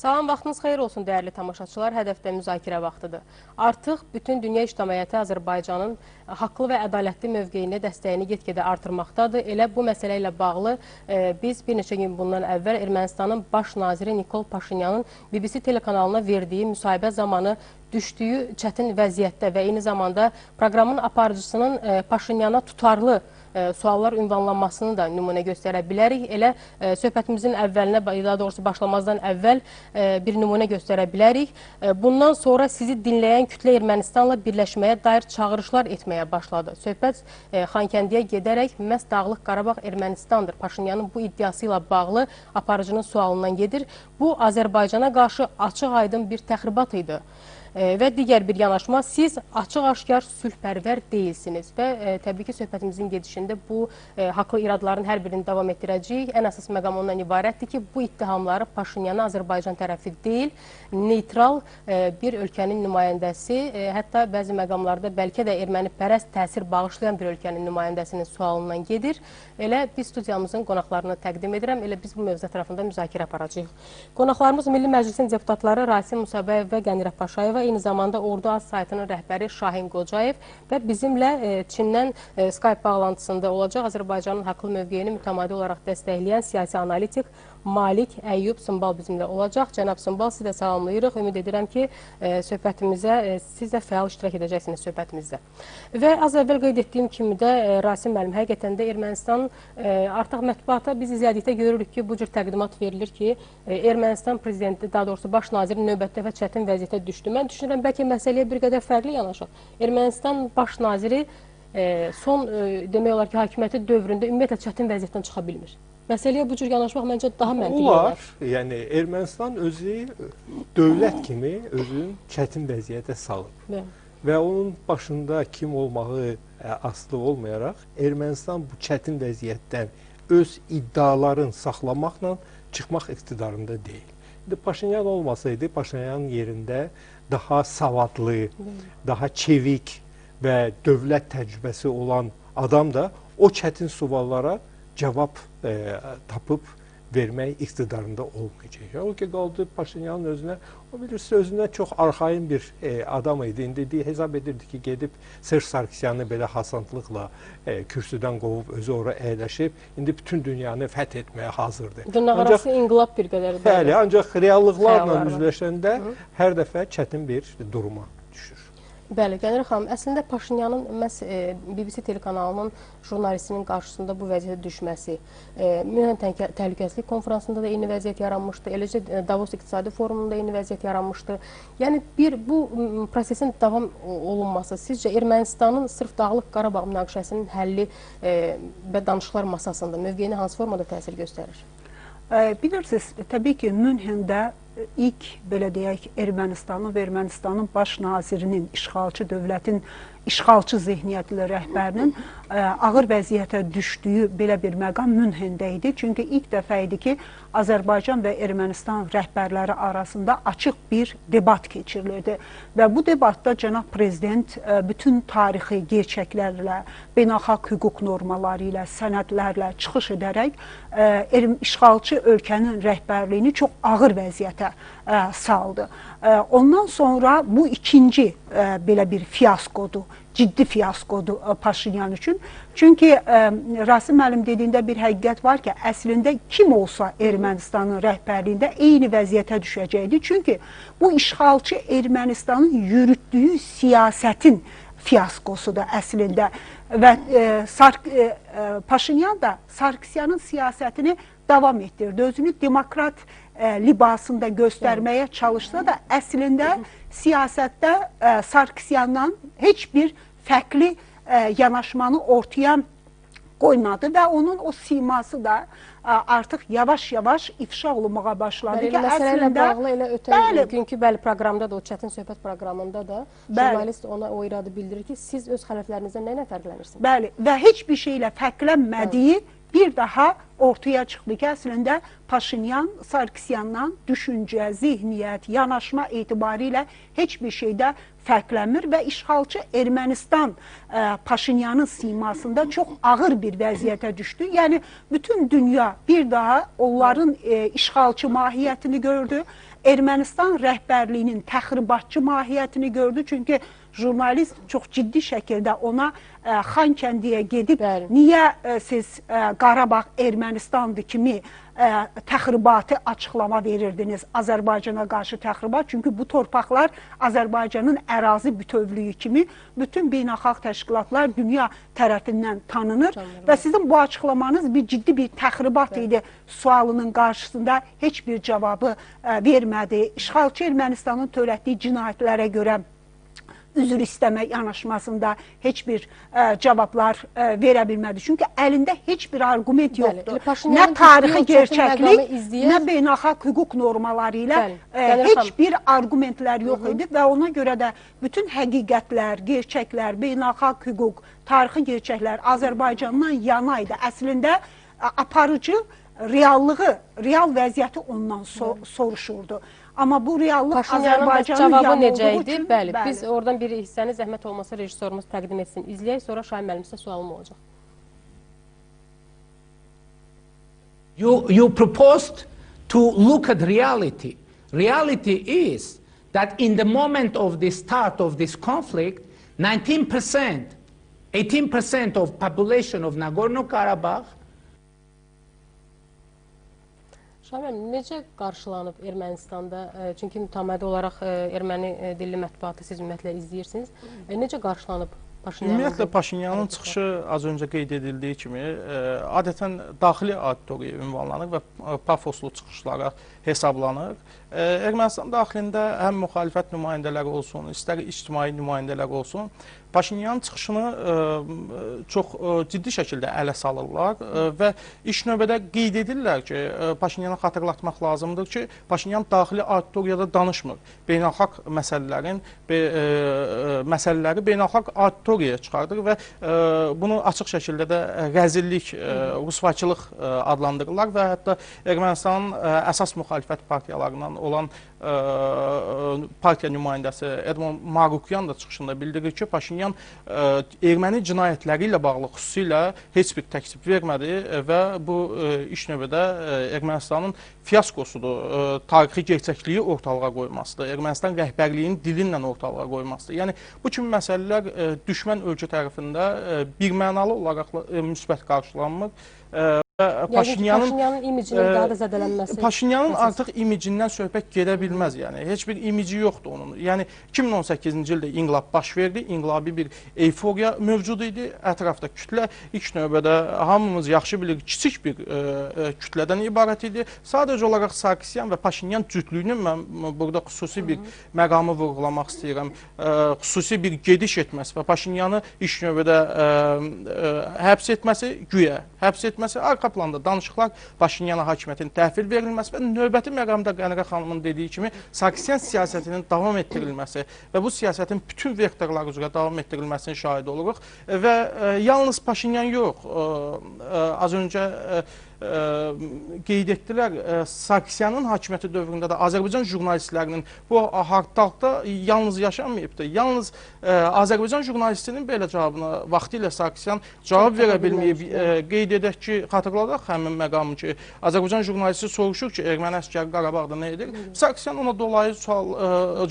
Salam, vaxtınız xeyir olsun dəyərli tamaşaçılar. Hədəfdə müzakirə vaxtıdır. Artıq bütün dünya ictimaiyyəti Azərbaycanın haqlı və ədalətli mövqeyini, dəstəyini get-gedə artırmaqdadır. Elə bu məsələ ilə bağlı biz bir neçə gün bundan əvvəl Ermənistanın baş naziri Nikol Paşinyanın BBC telekanalına verdiyi müsahibə zamanı düşdüyü çətin vəziyyətdə və eyni zamanda proqramın aparıcısının Paşinyana tutarlı suallar ünvanlanmasını da nümunə göstərə bilərik. Elə söhbətimizin əvvəlinə, daha doğrusu başlamazdan əvvəl bir nümunə göstərə bilərik. Bundan sonra sizi dinləyən kütlə Ermənistanla birləşməyə dair çağırışlar etməyə başladı. Söhbət Xankəndiyə gedərək məhz Dağlıq Qarabağ Ermənistandır. Paşinyanın bu iddiası ilə bağlı aparıcının sualından gedir. Bu, Azərbaycana qarşı açıq-aydın bir təxribat idi. Və digər bir yanaşma, siz açıq-aşkar sülhpərvər deyilsiniz və təbii ki, söhbətimizin gedişində bu haqlı iradların hər birini davam etdirəcəyik. Ən əsas məqam ondan ibarətdir ki, bu ittihamları Paşinyana Azərbaycan tərəfi deyil, neytral bir ölkənin nümayəndəsi, hətta bəzi məqamlarda bəlkə də ermənipərəst təsir bağışlayan bir ölkənin nümayəndəsinin sualından gedir. Elə biz studiyamızın qonaqlarını təqdim edirəm, elə biz bu mövzu ətrafında müzakirə aparacağıq. Qonaqlarımız Milli Məclisin deputatları Rasim Musabəyev və Qənirə Paşayeva, eyni zamanda Ordu Az saytının rəhbəri Şahin Qocayev və bizimlə Çindən Skype bağlantısında olacaq Azərbaycanın haqlı mövqeyini mütəmadi olaraq dəstəkləyən siyasi analitik Malik Əyyub Sımbal bizimlə olacaq. Cənab Sımbal, siz də salamlayırıq. Ümid edirəm ki, söhbətimizə siz də fəal iştirak edəcəksiniz söhbətimizdə. Və az əvvəl qeyd etdiyim kimi də Rasim müəllim, həqiqətən də Ermənistan artıq mətbuata biz izlədikdə görürük ki, bu cür təqdimat verilir ki, Ermənistan prezidenti, daha doğrusu baş naziri növbətdə və çətin vəziyyətə düşdü. Mən düşünürəm, bəlkə məsələyə bir qədər fərqli yanaşaq. Ermənistan baş naziri son, demək olar ki, hakimiyyəti dövründə ümumiyyətlə çətin vəziyyətdən çıxa bilmir. Məsələyə bu cür yanaşmaq məncə daha məntiqli olar. Yəni Ermənistan özü dövlət kimi özünü çətin vəziyyətə salıb. Və onun başında kim olmağı asılı olmayaraq Ermənistan bu çətin vəziyyətdən öz iddiaların saxlamaqla çıxmaq iqtidarında deyil. Paşinyan olmasaydı, Paşinyanın yerində daha savadlı, daha çevik və dövlət təcrübəsi olan adam da o çətin suallara cavab tapıb vermək iqtidarında olmayacaq. O ki, qaldı Paşinyanın özünə, o bilirsə, özünə çox arxain bir adam idi. İndi hesab edirdi ki, gedib Serj Sarkisyanı belə hasantlıqla kürsüdən qovub, özü ora əyləşib, indi bütün dünyanı fəth etməyə hazırdır. Dırnaqarası inqilab bir qədər. Bəli, ancaq reallıqlarla üzləşəndə hər dəfə çətin bir duruma düşür. Bəli, Qənirə xanım, əslində Paşinyanın məhz BBC telekanalının jurnalistinin qarşısında bu vəziyyətə düşməsi, Münhen Təhlükəsizlik konferansında da eyni vəziyyət yaranmışdı, eləcə Davos İqtisadi Forumunda eyni vəziyyət yaranmışdı. Yəni, bu prosesin davam olunması sizcə Ermənistanın sırf Dağlıq Qarabağ münaqişəsinin həlli və danışıqlar masasında mövqeyini hansı formada təsir göstərir? Bilirsiniz, təbii ki, Münhendə ilk, belə deyək, Ermənistanın və Ermənistanın baş nazirinin, işğalçı dövlətin, işğalçı zehniyyətli rəhbərinin ağır vəziyyətə düşdüyü belə bir məqam Münhendə idi. Çünki ilk dəfə idi ki, Azərbaycan və Ermənistan rəhbərləri arasında açıq bir debat keçirilirdi. Və bu debatda cənab prezident bütün tarixi gerçəklərlə, beynəlxalq hüquq normaları ilə, sənədlərlə çıxış edərək işğalçı ölkənin rəhbərliyini çox ağır vəziyyətə saldı. Ondan sonra bu ikinci belə bir fiyaskodur, ciddi fiyaskodur Paşinyan üçün. Çünki Rasim müəllim dediyində bir həqiqət var ki, əslində kim olsa Ermənistanın rəhbərliyində eyni vəziyyətə düşəcəkdir. Çünki bu işğalçı Ermənistanın yürütdüyü siyasətin fiyaskosudur əslində. Və Paşinyan da Sarkisyanın siyasətini davam etdirdi. Özünü demokrat libasında göstərməyə çalışsa da əslində siyasətdə Sarkisyandan heç bir fərqli yanaşmanı ortaya qoymadı və onun o siması da artıq yavaş-yavaş ifşa olunmağa başladı ki, məsələlə bağlı elə ötən günkü proqramda da, o çətin söhbət proqramında da jurnalist ona o iradı bildirir ki, siz öz xələflərinizdən nə ilə fərqlənirsiniz? Bəli, və heç bir şeylə fərqlənmədiyi bir daha ortaya çıxdı ki, əslində Paşinyan Sarkisyandan düşüncə, zihniyyət, yanaşma etibarilə heç bir şeydə fərqlənmir və işğalçı Ermənistan Paşinyanın simasında çox ağır bir vəziyyətə düşdü. Yəni, bütün dünya bir daha onların işğalçı mahiyyətini gördü. Ermənistan rəhbərliyinin təxribatçı mahiyyətini gördü. Çünki jurnalist çox ciddi şəkildə ona Xankəndiyə gedib, niyə siz Qarabağ Ermənistandır kimi təxribatı açıqlama verirdiniz, Azərbaycana qarşı təxribat. Çünki bu torpaqlar Azərbaycanın ərazi bütövlüyü kimi bütün beynəlxalq təşkilatlar dünya tərəfindən tanınır və sizin bu açıqlamanız bir ciddi bir təxribat idi sualının qarşısında heç bir cavabı vermədi. İşğalçı Ermənistanın törətdiyi cinayətlərə görə üzr istəmə yanaşmasında heç bir cavablar verə bilmədi. Çünki əlində heç bir argument yoxdur. Nə tarixi gerçəklik, nə beynəlxalq hüquq normaları ilə heç bir argumentlər yox idi və ona görə də bütün həqiqətlər, gerçəklər, beynəlxalq hüquq, tarixi gerçəklər Azərbaycandan yana idi. Əslində aparıcı reallığı, real vəziyyəti ondan soruşurdu. Amma bu reallıq Azərbaycanın yanı olduğu üçün... Bəli, biz oradan bir hissəni zəhmət olmasa rejissorumuz təqdim etsin. İzləyək, sonra Şahin müəllim sizə sualım olacaq. You proposed to look at reality. Reality is that in the moment of the start of this conflict, 19%, 18% of population of Nagorno-Karabakh. Şahin, necə qarşılanıb Ermənistanda? Çünki mütəmadi olaraq erməni dilli mətbuatı siz ümumiyyətlə izləyirsiniz. Necə qarşılanıb Paşinyanın? Ümumiyyətlə Paşinyanın çıxışı az öncə qeyd edildiyi kimi adətən daxili auditoriya ünvanlanır və pafoslu çıxışlara hesablanır. Ermənistan daxilində həm müxalifət nümayəndələri olsun, istər ictimai nümayəndələr olsun, Paşinyanın çıxışını çox ciddi şəkildə ələ salırlar və ilk növbədə qeyd edirlər ki, Paşinyanı xatırlatmaq lazımdır ki, Paşinyan daxili auditoriyada danışmır. Beynəlxalq məsələləri beynəlxalq auditoriyaya çıxardır və bunu açıq şəkildə də rəzillik, rusvaçılıq adlandırırlar və hətta Ermənistanın əsas müxalifət partiyalarından olan partiya nümayəndəsi Edmond Marukyan da çıxışında bildirir ki, Paşinyan erməni cinayətləri ilə bağlı xüsusilə heç bir təksib vermədi və bu ilk növbədə Ermənistanın fiaskosudur, tarixi gerçəkliyi ortalığa qoymasıdır, Ermənistan rəhbərliyinin dilinlə ortalığa qoymasıdır. Yəni, bu kimi məsələlər düşmən ölkə tərəfində birmənalı olaraq müsbət qarşılanmır. Paşinyanın imicinin daha da zədələnməsi. Paşinyanın artıq imicindən söhbət gedə bilməz. Yəni, heç bir imici yoxdur onun. Yəni, 2018-ci ildə inqilab baş verdi, inqilabi bir euforiya mövcud idi. Ətrafda kütlə ilk növbədə hamımız yaxşı bilir, kiçik bir kütlədən ibarət idi. Sadəcə olaraq Sarkisyan və Paşinyan cütlüyünün mən burada xüsusi bir məqamı vurğulamaq istəyirəm. Xüsusi bir gediş etməsi və Paşinyanı ilk növbədə həbs etməsi, güya həbs etməsi, arqa planda danışıqlar Paşinyana hakimiyyətin təhvil verilməsi və növbəti məqamda Qənirə xanımın dediyi kimi Sarkisyan siyasətinin davam etdirilməsi və bu siyasətin bütün vektorlar üzrə davam etdirilməsinin şahidi oluruq və yalnız Paşinyan yox, az öncə qeyd etdilər, Sarkisyanın hakimiyyəti dövründə də Azərbaycan jurnalistlərinin bu haqdalıqda yalnız yaşanmayıbdır. Yalnız Azərbaycan jurnalistinin belə cavabına vaxtilə Sarkisyan cavab verə bilməyib. Qeyd edək ki, xatırladaq həmin məqamı ki, Azərbaycan jurnalisti soruşur ki, erməni əsgəri Qarabağda nə edir? Sarkisyan ona dolayı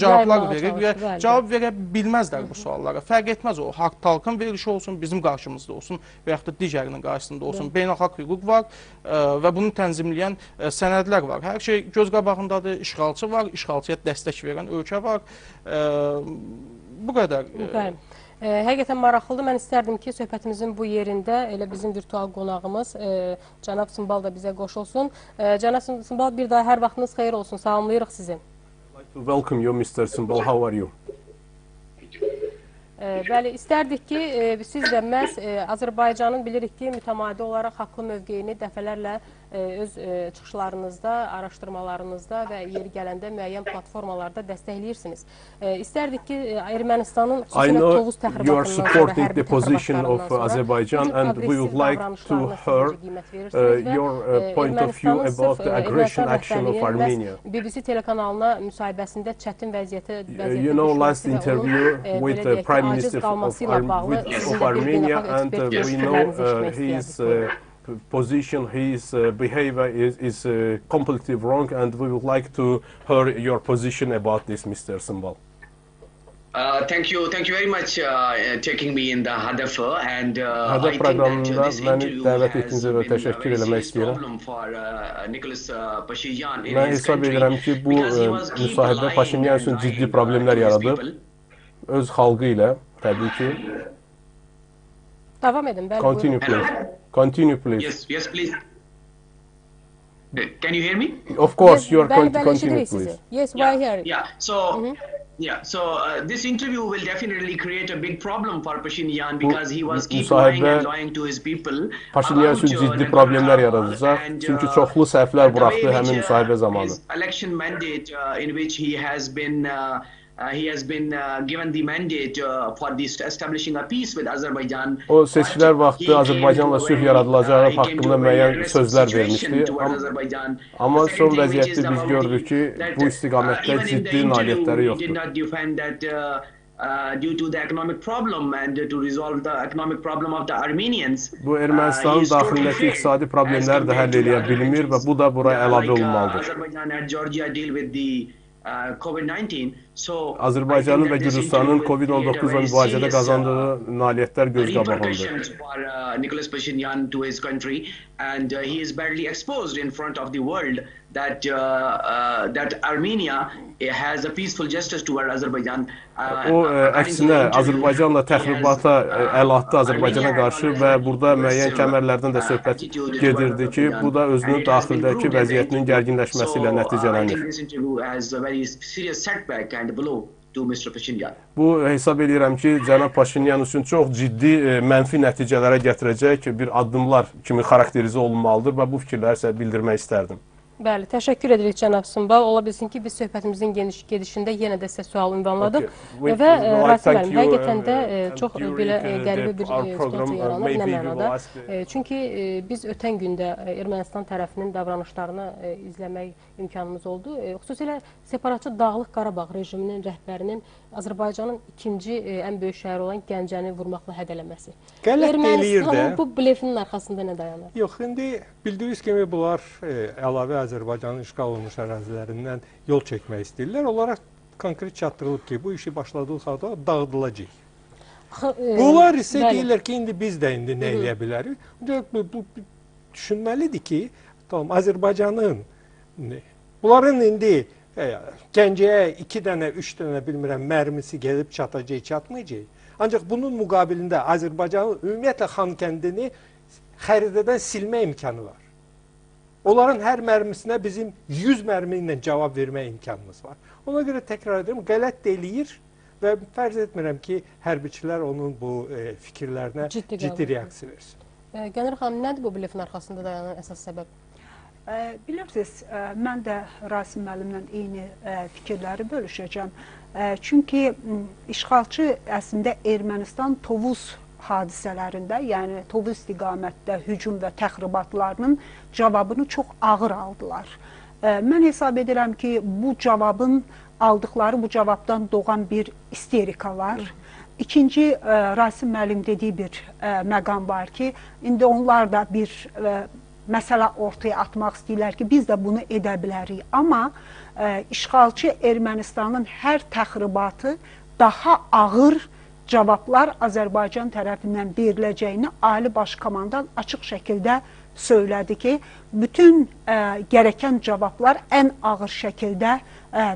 cavablar verir və cavab verə bilməzlər bu suallara. Fərq etməz o, haqdalığın verilişi olsun, bizim qarşımızda olsun və yaxud da digərinin qarşısında olsun. Beynəlxalq hüquq var və bunu tənzimləyən sənədlər var. Hər şey göz qabağındadır, işğalçı var, işğalçıya dəstək verən ölkə var. Bu qədər. Həqiqətən maraqlıdır. Mən istərdim ki, söhbətimizin bu yerində elə bizim virtual qonağımız cənab Sımbal da bizə qoşulsun. Cənab Sımbal, bir daha hər vaxtınız xeyir olsun. Salamlayırıq sizi. Welcome you, Mr. Sımbal. How are you? Bəli, istərdik ki, siz də məhz Azərbaycanın bilirik ki, mütəmadi olaraq haqlı mövqeyini dəfələrlə öz çıxışlarınızda, araşdırmalarınızda və yeri gələndə müəyyən platformalarda dəstəkləyirsiniz. İstərdik ki, Ermənistanın xüsusilə Tovuz təxribatından sonra hərbi təxribatlarından sonra Azerbaijan and we would like to hear your point of view about the aggression action of Armenia. BBC telekanalına müsahibəsində çətin vəziyyətə you know, last interview with the Prime Minister of Armenia, and we know he is position, his behavior is completely wrong, and we would like to hear your position about this, Mr. Simbal. Thank you very much taking me in the Hadaf, and Hadaf proqramında məni dəvət etdiyinizə görə təşəkkür eləmək istəyirəm. Mən hesab edirəm ki, bu müsahibə Paşinyan üçün ciddi problemlər yaradıb. Öz xalqı ilə, təbii ki. Davam edin, bəli. Continue, please. Continue, please. Yes, please. Can you hear me? Of course, you are Bəli, going to continue, please. Yes, why here? Yeah. So this interview will definitely create a big problem for Pashinyan because he was keep lying and lying to his people. Paşinyan üçün ciddi problemlər yaradacaq. Çünki çoxlu səhvlər buraxdı həmin müsahibə zamanı. His election mandate in which he has been given the mandate for establishing a peace with Azerbaijan. O seçkilər vaxtı Azərbaycanla sülh yaradılacağı haqqında müəyyən sözlər vermişdi. Amma son vəziyyətdə biz görürük ki, bu istiqamətdə ciddi nailiyyətləri yoxdur. Due to the economic problem and to resolve the economic problem of the Armenians. Bu Ermənistanın daxilindəki iqtisadi problemləri də həll edə bilmir və bu da bura əlavə olunmalıdır. Azerbaijan and Georgia deal with the COVID-19. Azərbaycanın və Gürcüstanın COVID-19 mübarizədə qazandığı nailiyyətlər göz qabağındadır. Nicholas Pashinyan to his country, and he is badly exposed in front of the world that Armenia has a peaceful gesture toward Azerbaijan. O əksinə Azərbaycanla təxribata əl atdı Azərbaycana qarşı və burada müəyyən kəmərlərdən də söhbət gedirdi ki, bu da özünün daxildəki vəziyyətinin gərginləşməsi ilə nəticələnir. Bu hesab edirəm ki, cənab Paşinyan üçün çox ciddi mənfi nəticələrə gətirəcək bir addımlar kimi xarakterizə olunmalıdır və bu fikirləri sizə bildirmək istərdim. Bəli, təşəkkür edirik cənab Simbal. Ola bilsin ki, biz söhbətimizin gedişində yenə də sizə sual ünvanladıq. Və Rasim müəllim, həqiqətən də çox belə qəribə bir situasiya yaranıb, nə mənada. Çünki biz ötən gündə Ermənistan tərəfinin davranışlarını izləmək imkanımız oldu. Xüsusilə separatçı Dağlıq Qarabağ rejiminin rəhbərinin Azərbaycanın ikinci ən böyük şəhəri olan Gəncəni vurmaqla hədələməsi. Ermənistanın bu blefinin arxasında nə dayanır? Yox, indi bildiyiniz kimi bunlar əlavə Azərbaycanın işğal olunmuş ərazilərindən yol çəkmək istəyirlər. Onlara konkret çatdırılıb ki, bu işi başladığı halda dağıdılacaq. Bunlar isə deyirlər ki, indi biz də indi nə eləyə bilərik? Bu düşünməlidir ki, tamam, Azərbaycanın bunların indi Gəncəyə 2 dənə, 3 dənə bilmirəm mərmisi gəlib çatacaq, çatmayacaq. Ancaq bunun müqabilində Azərbaycanın ümumiyyətlə Xankəndini xəritədən silmə imkanı var. Onların hər mərmisinə bizim 100 mərmi ilə cavab vermə imkanımız var. Ona görə təkrar edirəm, qələt də eləyir və fərz etmirəm ki, hərbiçilər onun bu fikirlərinə ciddi reaksiya versin. Gönül xanım, nədir bu blefin arxasında dayanan əsas səbəb? Bilirsiniz, mən də Rasim müəllimlə eyni fikirləri bölüşəcəm. Çünki işğalçı əslində Ermənistan Tovuz hadisələrində, yəni Tovuz istiqamətdə hücum və təxribatlarının cavabını çox ağır aldılar. Mən hesab edirəm ki, bu aldıqları bu cavabdan doğan bir isterika var. İkinci, Rasim müəllim dediyi bir məqam var ki, indi onlar da bir məsələ ortaya atmaq istəyirlər ki, biz də bunu edə bilərik. Amma işğalçı Ermənistanın hər təxribatı daha ağır cavablar Azərbaycan tərəfindən veriləcəyini Ali Baş Komandan açıq şəkildə söylədi ki, bütün gərəkən cavablar ən ağır şəkildə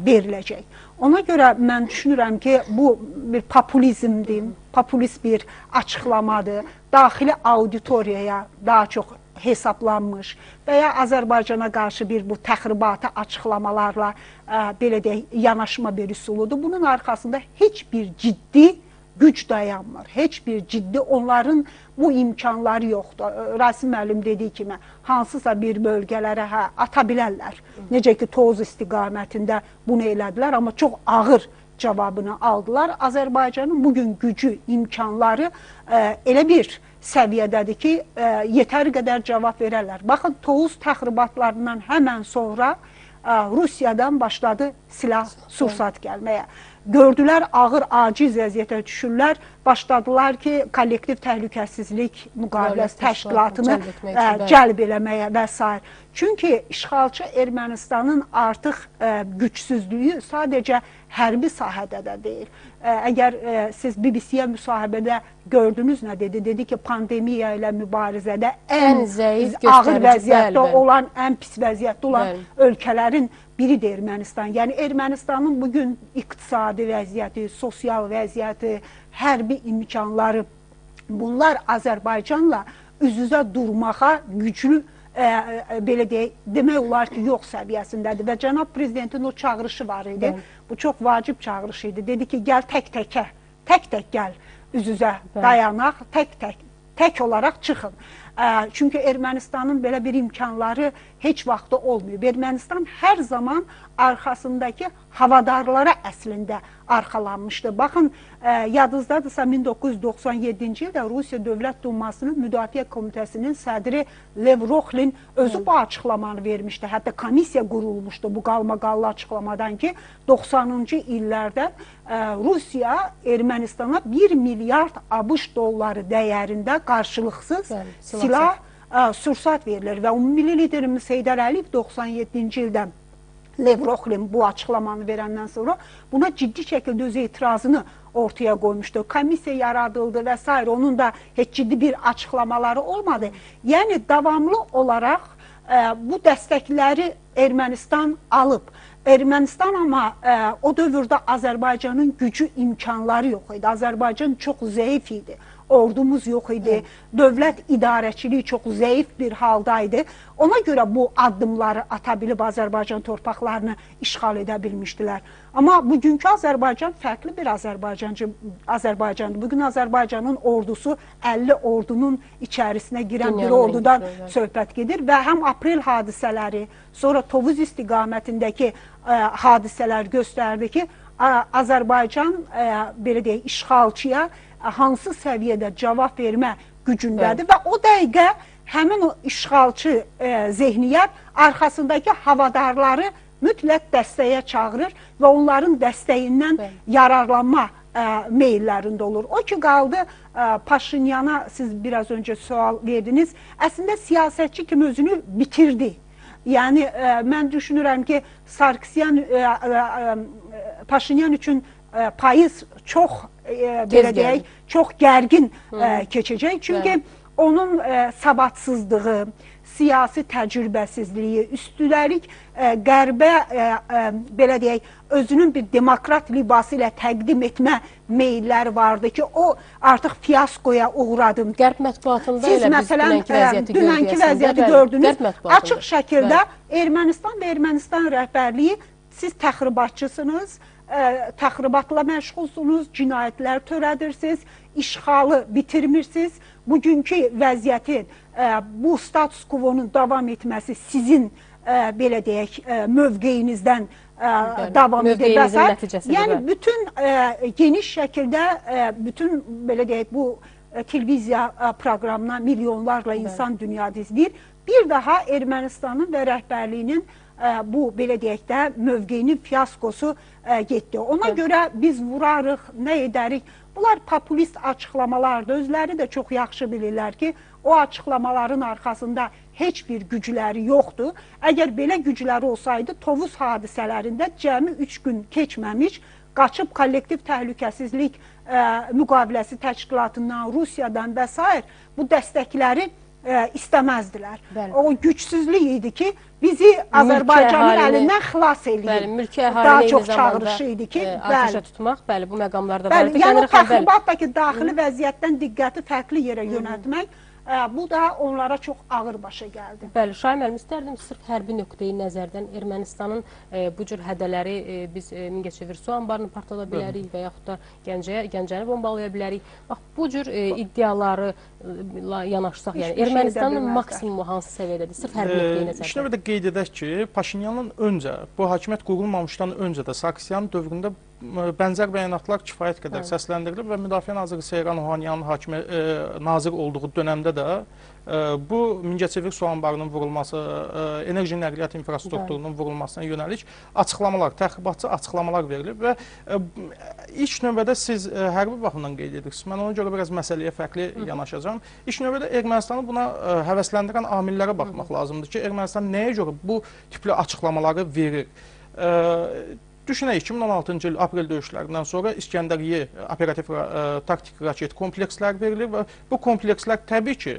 veriləcək. Ona görə mən düşünürəm ki, bu bir populizmdir, populist bir açıqlamadır. Daxili auditoriyaya daha çox hesablanmış və ya Azərbaycana qarşı bir bu təxribata açıqlamalarla belə deyək, yanaşma bir üsuludur. Bunun arxasında heç bir ciddi güc dayanmır. Heç bir ciddi onların bu imkanları yoxdur. Rasim müəllim dediyi kimi hansısa bir bölgələrə ata bilərlər. Necə ki, Tovuz istiqamətində bunu elədilər, amma çox ağır cavabını aldılar. Azərbaycanın bugün gücü, imkanları elə bir səviyyədədir ki, yetəri qədər cavab verərlər. Baxın, Tovuz təxribatlarından həmən sonra Rusiyadan başladı silah-sursat gəlməyə. gördülər ağır, aciz vəziyyətə düşürlər, başladılar ki, kollektiv təhlükəsizlik müqaviləsi təşkilatını cəlb eləməyə və s. Çünki işğalçı Ermənistanın artıq gücsüzlüyü sadəcə hərbi sahədə də deyil. Əgər siz BBC-yə müsahibədə gördünüz nə dedi? Dedi ki, pandemiya ilə mübarizədə ən zəif, ağır vəziyyətdə olan, ən pis vəziyyətdə olan ölkələrin biridir Ermənistan. Yəni Ermənistanın bugün iqtisadi vəziyyəti, sosial vəziyyəti, hərbi imkanları, bunlar Azərbaycanla üz-üzə durmağa güclü, belə deyək, demək olar ki, yox səviyyəsindədir və cənab prezidentin o çağırışı var idi. Bu çox vacib çağırış idi. Dedi ki, gəl tək-tək gəl üz-üzə dayanaq, tək olaraq çıxın. Çünki Ermənistanın belə bir imkanları heç vaxtı olmuyor. Ermənistan hər zaman arxasındakı havadarlara əslində arxalanmışdı. Baxın, yadınızdadırsa 1997-ci ildə Rusiya Dövlət Dumasının Müdafiə Komitəsinin sədri Lev Rokhlin özü bu açıqlamanı vermişdi. Hətta komissiya qurulmuşdu bu qalmaqallı açıqlamadan ki, 90-cı illərdə Rusiya Ermənistana 1 milyard ABŞ dolları dəyərində qarşılıqsız silah, sursat verilir və ümumi liderimiz Heydər Əliyev 97-ci ildən Lev Rokhlin bu açıqlamanı verəndən sonra buna ciddi şəkildə öz etirazını ortaya qoymuşdu. Komissiya yaradıldı və s. Onun da heç ciddi bir açıqlamaları olmadı. Yəni, davamlı olaraq bu dəstəkləri Ermənistan alıb. Ermənistan amma o dövrdə Azərbaycanın gücü, imkanları yox idi. Azərbaycan çox zəif idi. Ordumuz yox idi, dövlət idarəçiliyi çox zəif bir haldaydı. Ona görə bu addımları ata bilib Azərbaycan torpaqlarını işğal edə bilmişdilər. Amma bugünkü Azərbaycan fərqli bir Azərbaycandır. Bugün Azərbaycanın ordusu 50 ordunun içərisinə girən bir ordudan söhbət gedir və həm aprel hadisələri, sonra Tovuz istiqamətindəki hadisələr göstərdi ki, Azərbaycan belə deyək, işğalçıya hansı səviyyədə cavab vermə gücündədir və o dəqiqə həmin o işğalçı zehniyyət arxasındakı havadarları mütləq dəstəyə çağırır və onların dəstəyindən yararlanma meyillərində olur. O ki, qaldı Paşinyana, siz biraz öncə sual verdiniz, əslində siyasətçi kimi özünü bitirdi. Yəni, mən düşünürəm ki, Sarkisyan, Paşinyan üçün payız çox, belə deyək, çox gərgin keçəcək. Çünki onun savadsızlığı, siyasi təcrübəsizliyi, üstülərik qərbə, belə deyək, özünün bir demokrat libası ilə təqdim etmə meyilləri vardı ki, o artıq fiyaskoya uğradı. Qərb mətbuatında siz məsələn dünənki vəziyyəti gördünüz. Açıq şəkildə Ermənistan və Ermənistan rəhbərliyi, siz təxribatçısınız, təxribatla məşğulsunuz, cinayətlər törədirsiniz, işğalı bitirmirsiniz. Bugünkü vəziyyətin, bu status quo-nun davam etməsi sizin, belə deyək, mövqeyinizdən davam edir və s. Yəni, bütün geniş şəkildə, bütün, belə deyək, bu televiziya proqramına milyonlarla insan dünyada izləyir. Bir daha Ermənistanın və rəhbərliyinin bu, belə deyək də, mövqeyinin fiyaskosu getdi. Ona görə biz vurarıq, nə edərik? Bunlar populist açıqlamalardır. Özləri də çox yaxşı bilirlər ki, o açıqlamaların arxasında heç bir gücləri yoxdur. Əgər belə gücləri olsaydı, Tovuz hadisələrində cəmi 3 gün keçməmiş, qaçıb kollektiv təhlükəsizlik müqaviləsi təşkilatından, Rusiyadan və s. bu dəstəkləri istəməzdilər. O gücsüzlük idi ki, bizi Azərbaycanın əlindən xilas eləyir. Daha çox çağırışı idi ki, atəşə tutmaq, bu məqamlarda var. Yəni, təxribatdakı daxili vəziyyətdən diqqəti fərqli yerə yönəltmək, bu da onlara çox ağır başa gəldi. Bəli, Şahin müəllim, istərdim sırf hərbi nöqteyi nəzərdən Ermənistanın bu cür hədələri biz Mingəçevir su anbarını partlada bilərik və yaxud da Gəncəni bombalaya bilərik. Bax, bu cür iddiaları yanaşsaq, yəni Ermənistanın maksimumu hansı səviyyədədir, sırf hərbi nöqteyi nəzərdən? İşinə bir də qeyd edək ki, Paşinyanın öncə, bu hakimiyyət qurulmamışdan öncə də Sarkisyanın dövründə bənzər bəyanatlar kifayət qədər səsləndirilib və Müdafiə Naziri Seyran Ohanyanın nazir olduğu dönəmdə də bu Mingəçevir su anbarının vurulması, enerji nəqliyyat infrastrukturunun vurulmasına yönəlik açıqlamalar, təxribatçı açıqlamalar verilib və ilk növbədə siz hərbi baxımdan qeyd edirsiniz. Mən ona görə biraz məsələyə fərqli yanaşacağam. İlk növbədə Ermənistanı buna həvəsləndirən amillərə baxmaq lazımdır ki, Ermənistan nəyə görə bu tipli açıqlamaları verir? Düşünək, 2016-cı il aprel döyüşlərindən sonra İskəndəriyə operativ taktik raket komplekslər verilir və bu komplekslər təbii ki,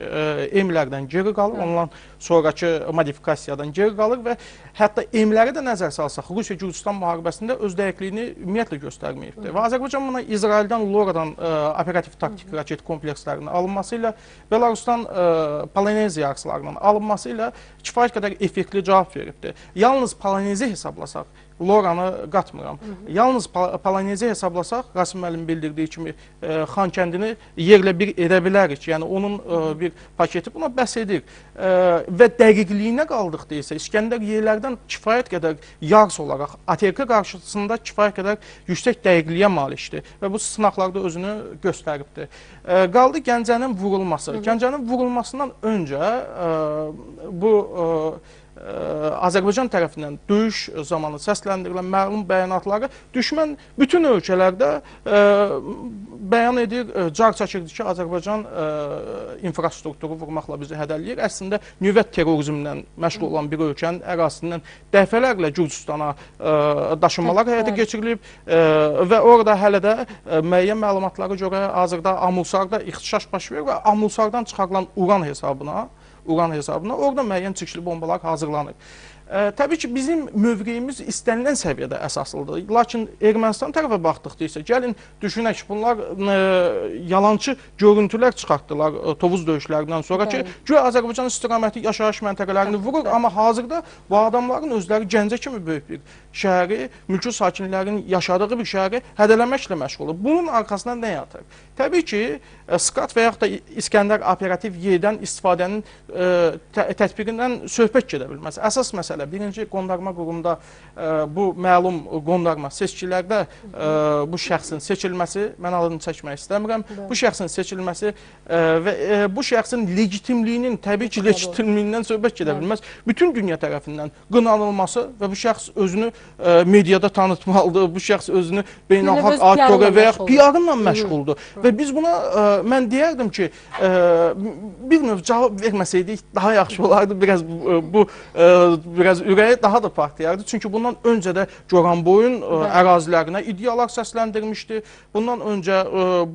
M-lərdən geri qalır, ondan sonraki modifikasiyadan geri qalır və hətta M-ləri də nəzər salsaq, Rusiya-Gürcüstan müharibəsində öz dəqiqliyini ümumiyyətlə göstərməyibdir. Və Azərbaycan buna İsraildən, Loradan operativ taktik raket komplekslərinin alınması ilə, Belarusdan Polonezya akslarının alınması ilə kifayət qədər effektli cavab veribdir. Yalnız Polonezi hesablasaq, Loranı qatmıram. Yalnız Polonezi hesablasaq, Rasim müəllim bildirdiyi kimi Xankəndini yerlə bir edə bilərik. Yəni onun bir paketi buna bəs edir. Və dəqiqliyinə qaldıqda isə İskəndər yerlərdən kifayət qədər yarıs olaraq ATK qarşısında kifayət qədər yüksək dəqiqliyə malikdir və bu sınaqlarda özünü göstəribdir. Qaldı Gəncənin vurulması. Gəncənin vurulmasından öncə bu Azərbaycan tərəfindən döyüş zamanı səsləndirilən məlum bəyanatları düşmən bütün ölkələrdə bəyan edir, car çəkirdi ki, Azərbaycan infrastrukturu vurmaqla bizi hədələyir. Əslində, nüvə terrorizmlə məşğul olan bir ölkənin ərazisindən dəfələrlə Gürcüstana daşınmalar həyata keçirilib və orada hələ də müəyyən məlumatlara görə hazırda Amulsarda ixtişaş baş verir və Amulsardan çıxarılan uran hesabına orada müəyyən çıxışlı bombalar hazırlanır. Təbii ki, bizim mövqeyimiz istənilən səviyyədə əsaslıdır. Lakin Ermənistan tərəfə baxdıqda isə gəlin düşünək, bunlar yalançı görüntülər çıxartdılar Tovuz döyüşlərindən sonra ki, güya Azərbaycan istiqaməti yaşayış məntəqələrini vurur, amma hazırda bu adamların özləri Gəncə kimi böyük bir şəhəri, mülki sakinlərin yaşadığı bir şəhəri hədələməklə məşğul olur. Bunun arxasında nə yatır? Təbii ki, SKAT və yaxud da İskəndər operativ yerdən istifadənin tətbiqindən söhbət gedə bilməz. Əsas məsələ, birinci qondarma qurumda bu məlum qondarma seçkilərdə bu şəxsin seçilməsi, mən adını çəkmək istəmirəm, bu şəxsin seçilməsi və bu şəxsin legitimliyinin, təbii ki, legitimliyindən söhbət gedə bilməz. Bütün dünya tərəfindən qınanılması və bu şəxs özünü mediada tanıtmalıdır, bu şəxs özünü beynəlxalq auditoriya və yaxud PR-ınla məşğuldur. Və biz buna, mən deyərdim ki, bir növ cavab verməsəydik daha yaxşı olardı, biraz ürəyi daha da partlayardı. Çünki bundan öncə də Goranboyun ərazilərinə iddialar səsləndirmişdi. Bundan öncə,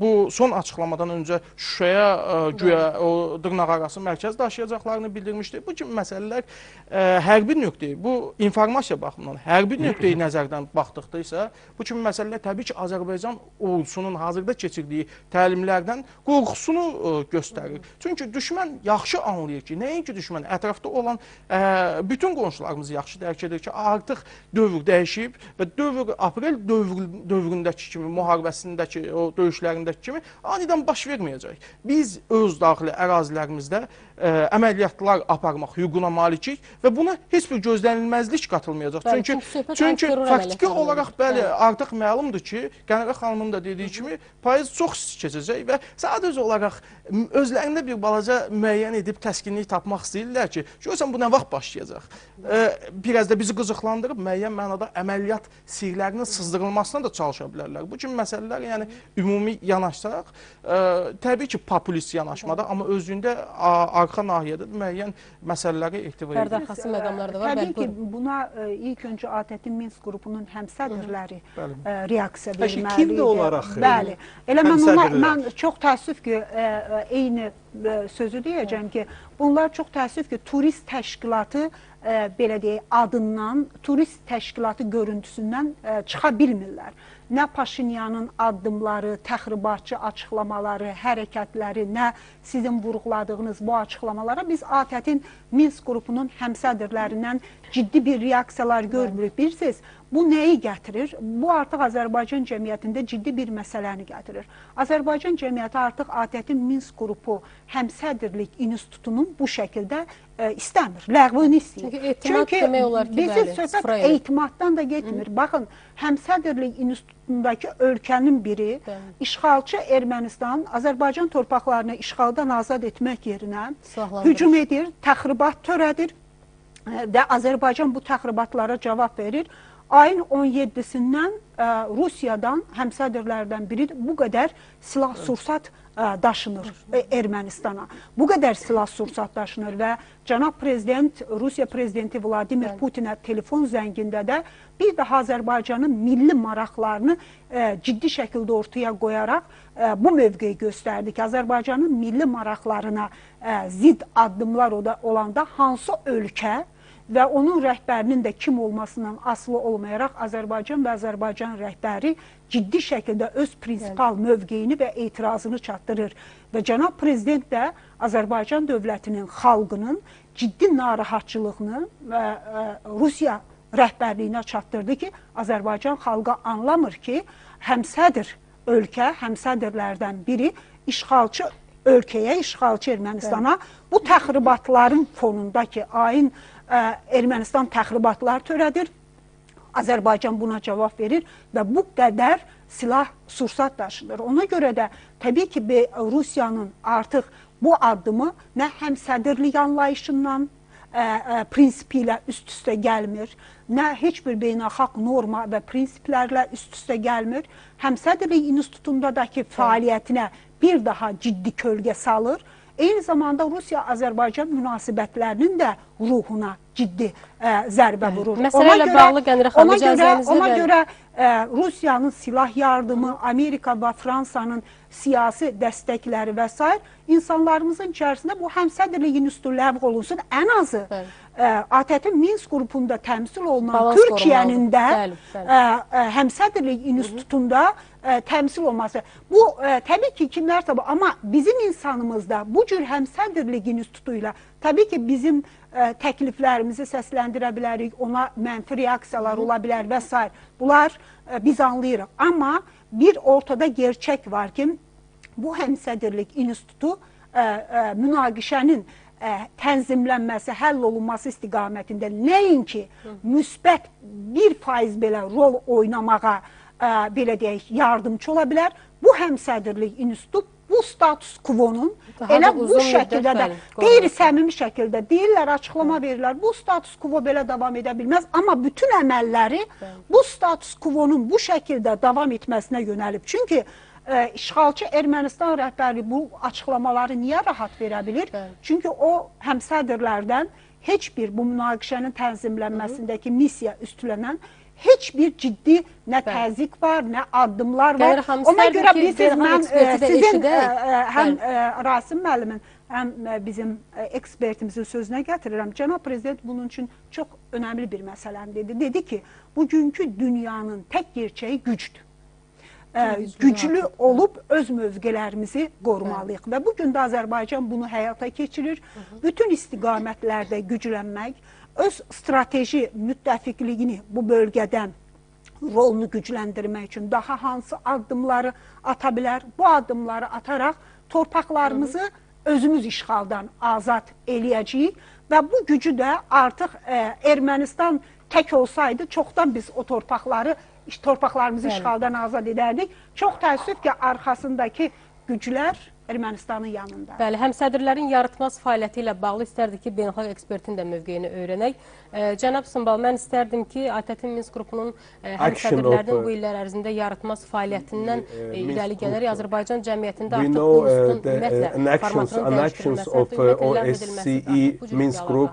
bu son açıqlamadan öncə Şuşaya güya o dırnaqarası mərkəz daşıyacaqlarını bildirmişdi. Bu kimi məsələlər hərbi nöqteyi, bu informasiya baxımından hərbi nöqteyi nəzərdən baxdıqda isə bu kimi məsələlər təbii ki, Azərbaycan ordusunun hazırda keçirdiyi təlimlərdən qorxusunu göstərir. Çünki düşmən yaxşı anlayır ki, nəinki düşmən ətrafda olan bütün qonşularımız yaxşı dərk edir ki, artıq dövr dəyişib və dövr aprel dövründəki kimi, müharibəsindəki, o döyüşlərindəki kimi anidən baş verməyəcək. Biz öz daxili ərazilərimizdə əməliyyatlar aparmaq hüququna malikik və buna heç bir gözlənilməzlik qatılmayacaq. Çünki faktiki olaraq bəli, artıq məlumdur ki, Qənərə xanımın da dediyi kimi payız çox isti keçəcək və sadəcə olaraq özlərində bir balaca müəyyən edib təskinlik tapmaq istəyirlər ki, görürsən bu nə vaxt başlayacaq? Biraz da bizi qızıqlandırıb müəyyən mənada əməliyyat sirlərinin sızdırılmasına da çalışa bilərlər. Bu kimi məsələlər, yəni ümumi yanaşsaq, təbii ki, populist yanaşmada, amma özlüyündə arxa nahiyədə müəyyən məsələləri ehtiva edir. Bərdəxası məqamlar da var. Təbii ki, buna ilk öncə ATƏT-in Minsk qrupunun həmsədrləri reaksiya verməlidir. Kimdir olaraq? Bəli. Elə mən çox təəssüf ki, eyni sözü deyəcəm ki, bunlar çox təəssüf ki, turist təşkilatı belə deyək, adından, turist təşkilatı görüntüsündən çıxa bilmirlər. Nə Paşinyanın addımları, təxribatçı açıqlamaları, hərəkətləri, nə sizin vurğuladığınız bu açıqlamalara biz ATƏT-in Minsk qrupunun həmsədrlərindən ciddi bir reaksiyalar görmürük. Bilirsiniz, Bu nəyi gətirir? Bu artıq Azərbaycan cəmiyyətində ciddi bir məsələni gətirir. Azərbaycan cəmiyyəti artıq ATƏT-in Minsk qrupu həmsədrlik institutunun bu şəkildə istəmir, ləğvini istəyir. Çünki etimad demək olar ki, bizi söhbət etimaddan da getmir. Baxın, həmsədrlik institutundakı ölkənin biri işğalçı Ermənistan Azərbaycan torpaqlarını işğaldan azad etmək yerinə hücum edir, təxribat törədir və Azərbaycan bu təxribatlara cavab verir. Ayın 17-sindən Rusiyadan, həmsədrlərdən biri bu qədər silah-sursat daşınır Ermənistana. Bu qədər silah-sursat daşınır və cənab prezident, Rusiya prezidenti Vladimir Putinə telefon zəngində də bir daha Azərbaycanın milli maraqlarını ciddi şəkildə ortaya qoyaraq bu mövqeyi göstərdi ki, Azərbaycanın milli maraqlarına zidd addımlar olanda hansı ölkə və onun rəhbərinin də kim olmasından asılı olmayaraq Azərbaycan və Azərbaycan rəhbəri ciddi şəkildə öz prinsipal mövqeyini və etirazını çatdırır. Və cənab prezident də Azərbaycan dövlətinin, xalqının ciddi narahatçılığını Rusiya rəhbərliyinə çatdırdı ki, Azərbaycan xalqı anlamır ki, həmsədr ölkə, həmsədrlərdən biri işğalçı ölkəyə, işğalçı Ermənistana bu təxribatların fonunda ki, ayın Ermənistan təxribatlar törədir, Azərbaycan buna cavab verir və bu qədər silah-sursat daşınır. Ona görə də təbii ki, Rusiyanın artıq bu addımı nə həmsədrlik anlayışından, prinsipi ilə üst-üstə gəlmir, nə heç bir beynəlxalq norma və prinsiplərlə üst-üstə gəlmir. Həmsədrlik institutundakı fəaliyyətinə bir daha ciddi kölgə salır. Eyni zamanda Rusiya-Azərbaycan münasibətlərinin də ruhuna ciddi zərbə vurur. Məsələ ilə bağlı Qənirə xanım icazənizlə. Ona görə Rusiyanın silah yardımı, Amerika və Fransanın siyasi dəstəkləri və s. insanlarımızın içərisində bu həmsədrlik institutu ləğv olunsun. Ən azı ATƏT-in Minsk qrupunda təmsil olunan Türkiyənin də həmsədrlik institutunda təmsil olması. Bu, təbii ki, kimlər tabi, amma bizim insanımızda bu cür həmsədrlik institutu ilə təbii ki, bizim təkliflərimizi səsləndirə bilərik, ona mənfi reaksiyalar ola bilər və s. Bunlar biz anlayırıq. Amma bir ortada gerçək var ki, bu həmsədrlik institutu münaqişənin tənzimlənməsi, həll olunması istiqamətində nəinki müsbət 1% belə rol oynamağa belə deyək, yardımcı ola bilər. Bu həmsədrlik institutu bu status quo-nun elə bu şəkildə də qeyri-səmimi şəkildə deyirlər, açıqlama verirlər. Bu status quo belə davam edə bilməz. Amma bütün əməlləri bu status quo-nun bu şəkildə davam etməsinə yönəlib. Çünki işğalçı Ermənistan rəhbəri bu açıqlamaları niyə rahat verə bilir? Çünki o həmsədrlərdən heç bir bu münaqişənin tənzimlənməsindəki missiya üstlənən heç bir ciddi nə təzyiq var, nə addımlar var. Ona görə sizin həm Rasim müəllimin, həm bizim ekspertimizin sözünə gətirirəm. Cənab prezident bunun üçün çox önəmli bir məsələni dedi. Dedi ki, bugünkü dünyanın tək gerçəyi gücdür. Güclü olub öz mövqelərimizi qorumalıyıq. Və bugün də Azərbaycan bunu həyata keçirir. Bütün istiqamətlərdə güclənmək, öz strateji müttəfiqliyini bu bölgədən rolunu gücləndirmək üçün daha hansı addımları ata bilər? Bu addımları ataraq torpaqlarımızı özümüz işğaldan azad eləyəcəyik və bu gücü də artıq Ermənistan tək olsaydı çoxdan biz o torpaqlarımızı işğaldan azad edərdik. Çox təəssüf ki, arxasındakı güclər Ermənistanın yanında. Bəli, həmsədrlərin yaratmaz fəaliyyəti ilə bağlı istərdik ki, beynəlxalq ekspertin də mövqeyini öyrənək. Cənab Sımbal, mən istərdim ki, ATƏT-in Minsk qrupunun həmsədrlərinin bu illər ərzində yaratmaz fəaliyyətindən irəli gələrək Azərbaycan cəmiyyətində artıq bu institutun ümumiyyətlə formatının dəyişdirilməsi, Minsk group,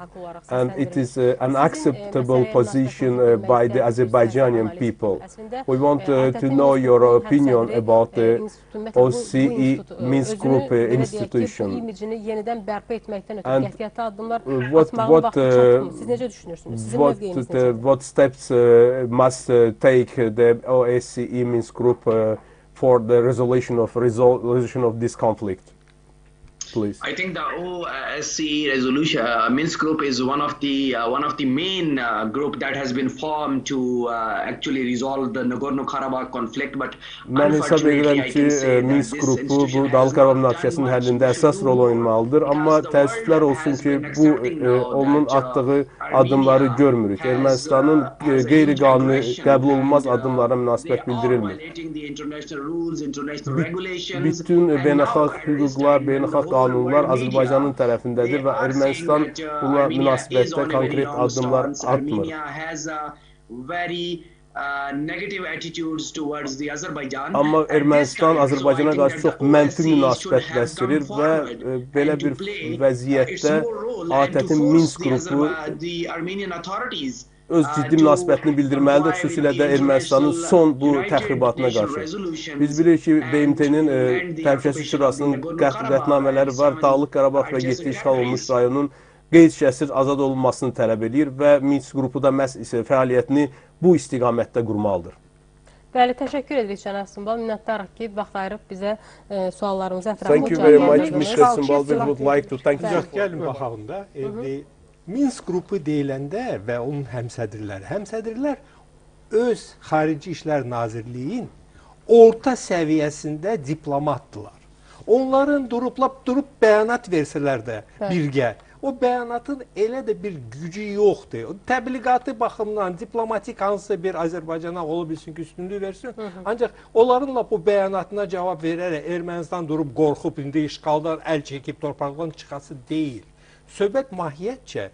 and it is an acceptable position by the Azerbaijani people. We want to know your opinion about the OSCE Minsk group institution. What steps must take the OSCE Minsk group for the resolution of this conflict? please. I think the OSCE resolution, Minsk group is one of the main group that has been formed to actually resolve the Nagorno-Karabakh conflict. But Mən hesab edirəm ki, Minsk qrupu bu Dağlıq Qarabağ münaqişəsinin həllində əsas rol oynamalıdır. Amma təəssüflər olsun ki, bu onun atdığı adımları görmürük. Ermənistanın qeyri-qanuni qəbul olunmaz adımlara münasibət bildirilmir. Bütün beynəlxalq hüquqlar, beynəlxalq qanunlar Azərbaycanın tərəfindədir və Ermənistan buna münasibətdə konkret addımlar atmır. Amma Ermənistan Azərbaycana qarşı çox mənfi münasibət bəsdirir və belə bir vəziyyətdə ATƏT-in Minsk qrupu öz ciddi münasibətini bildirməlidir, xüsusilə də Ermənistanın son bu təxribatına qarşı. Biz bilirik ki, BMT-nin Təhlükəsizlik Şurasının qətnamələri var, Dağlıq Qarabağ və 7 işğal olmuş rayonun qeyd-şərtsiz azad olunmasını tələb edir və Minsk qrupu da məhz fəaliyyətini bu istiqamətdə qurmalıdır. Bəli, təşəkkür edirik Cənab Sümbal. Minnətdarıq ki, vaxt ayırıb bizə suallarımızı ətraflı Thank you very much, Mr. Sümbal. We would like to thank you. Gəlin baxalım da. Minsk qrupu deyiləndə və onun həmsədrlər öz Xarici İşlər Nazirliyin orta səviyyəsində diplomatdılar. Onların durub bəyanat versələr də birgə, o bəyanatın elə də bir gücü yoxdur. Təbliğatı baxımdan diplomatik hansısa bir Azərbaycana ola bilsin ki, üstünlüğü versin. Ancaq onlarınla bu bəyanatına cavab verərək Ermənistan durub qorxub, indi işğaldan əl çəkib torpaqdan çıxası deyil. Söhbət mahiyyətcə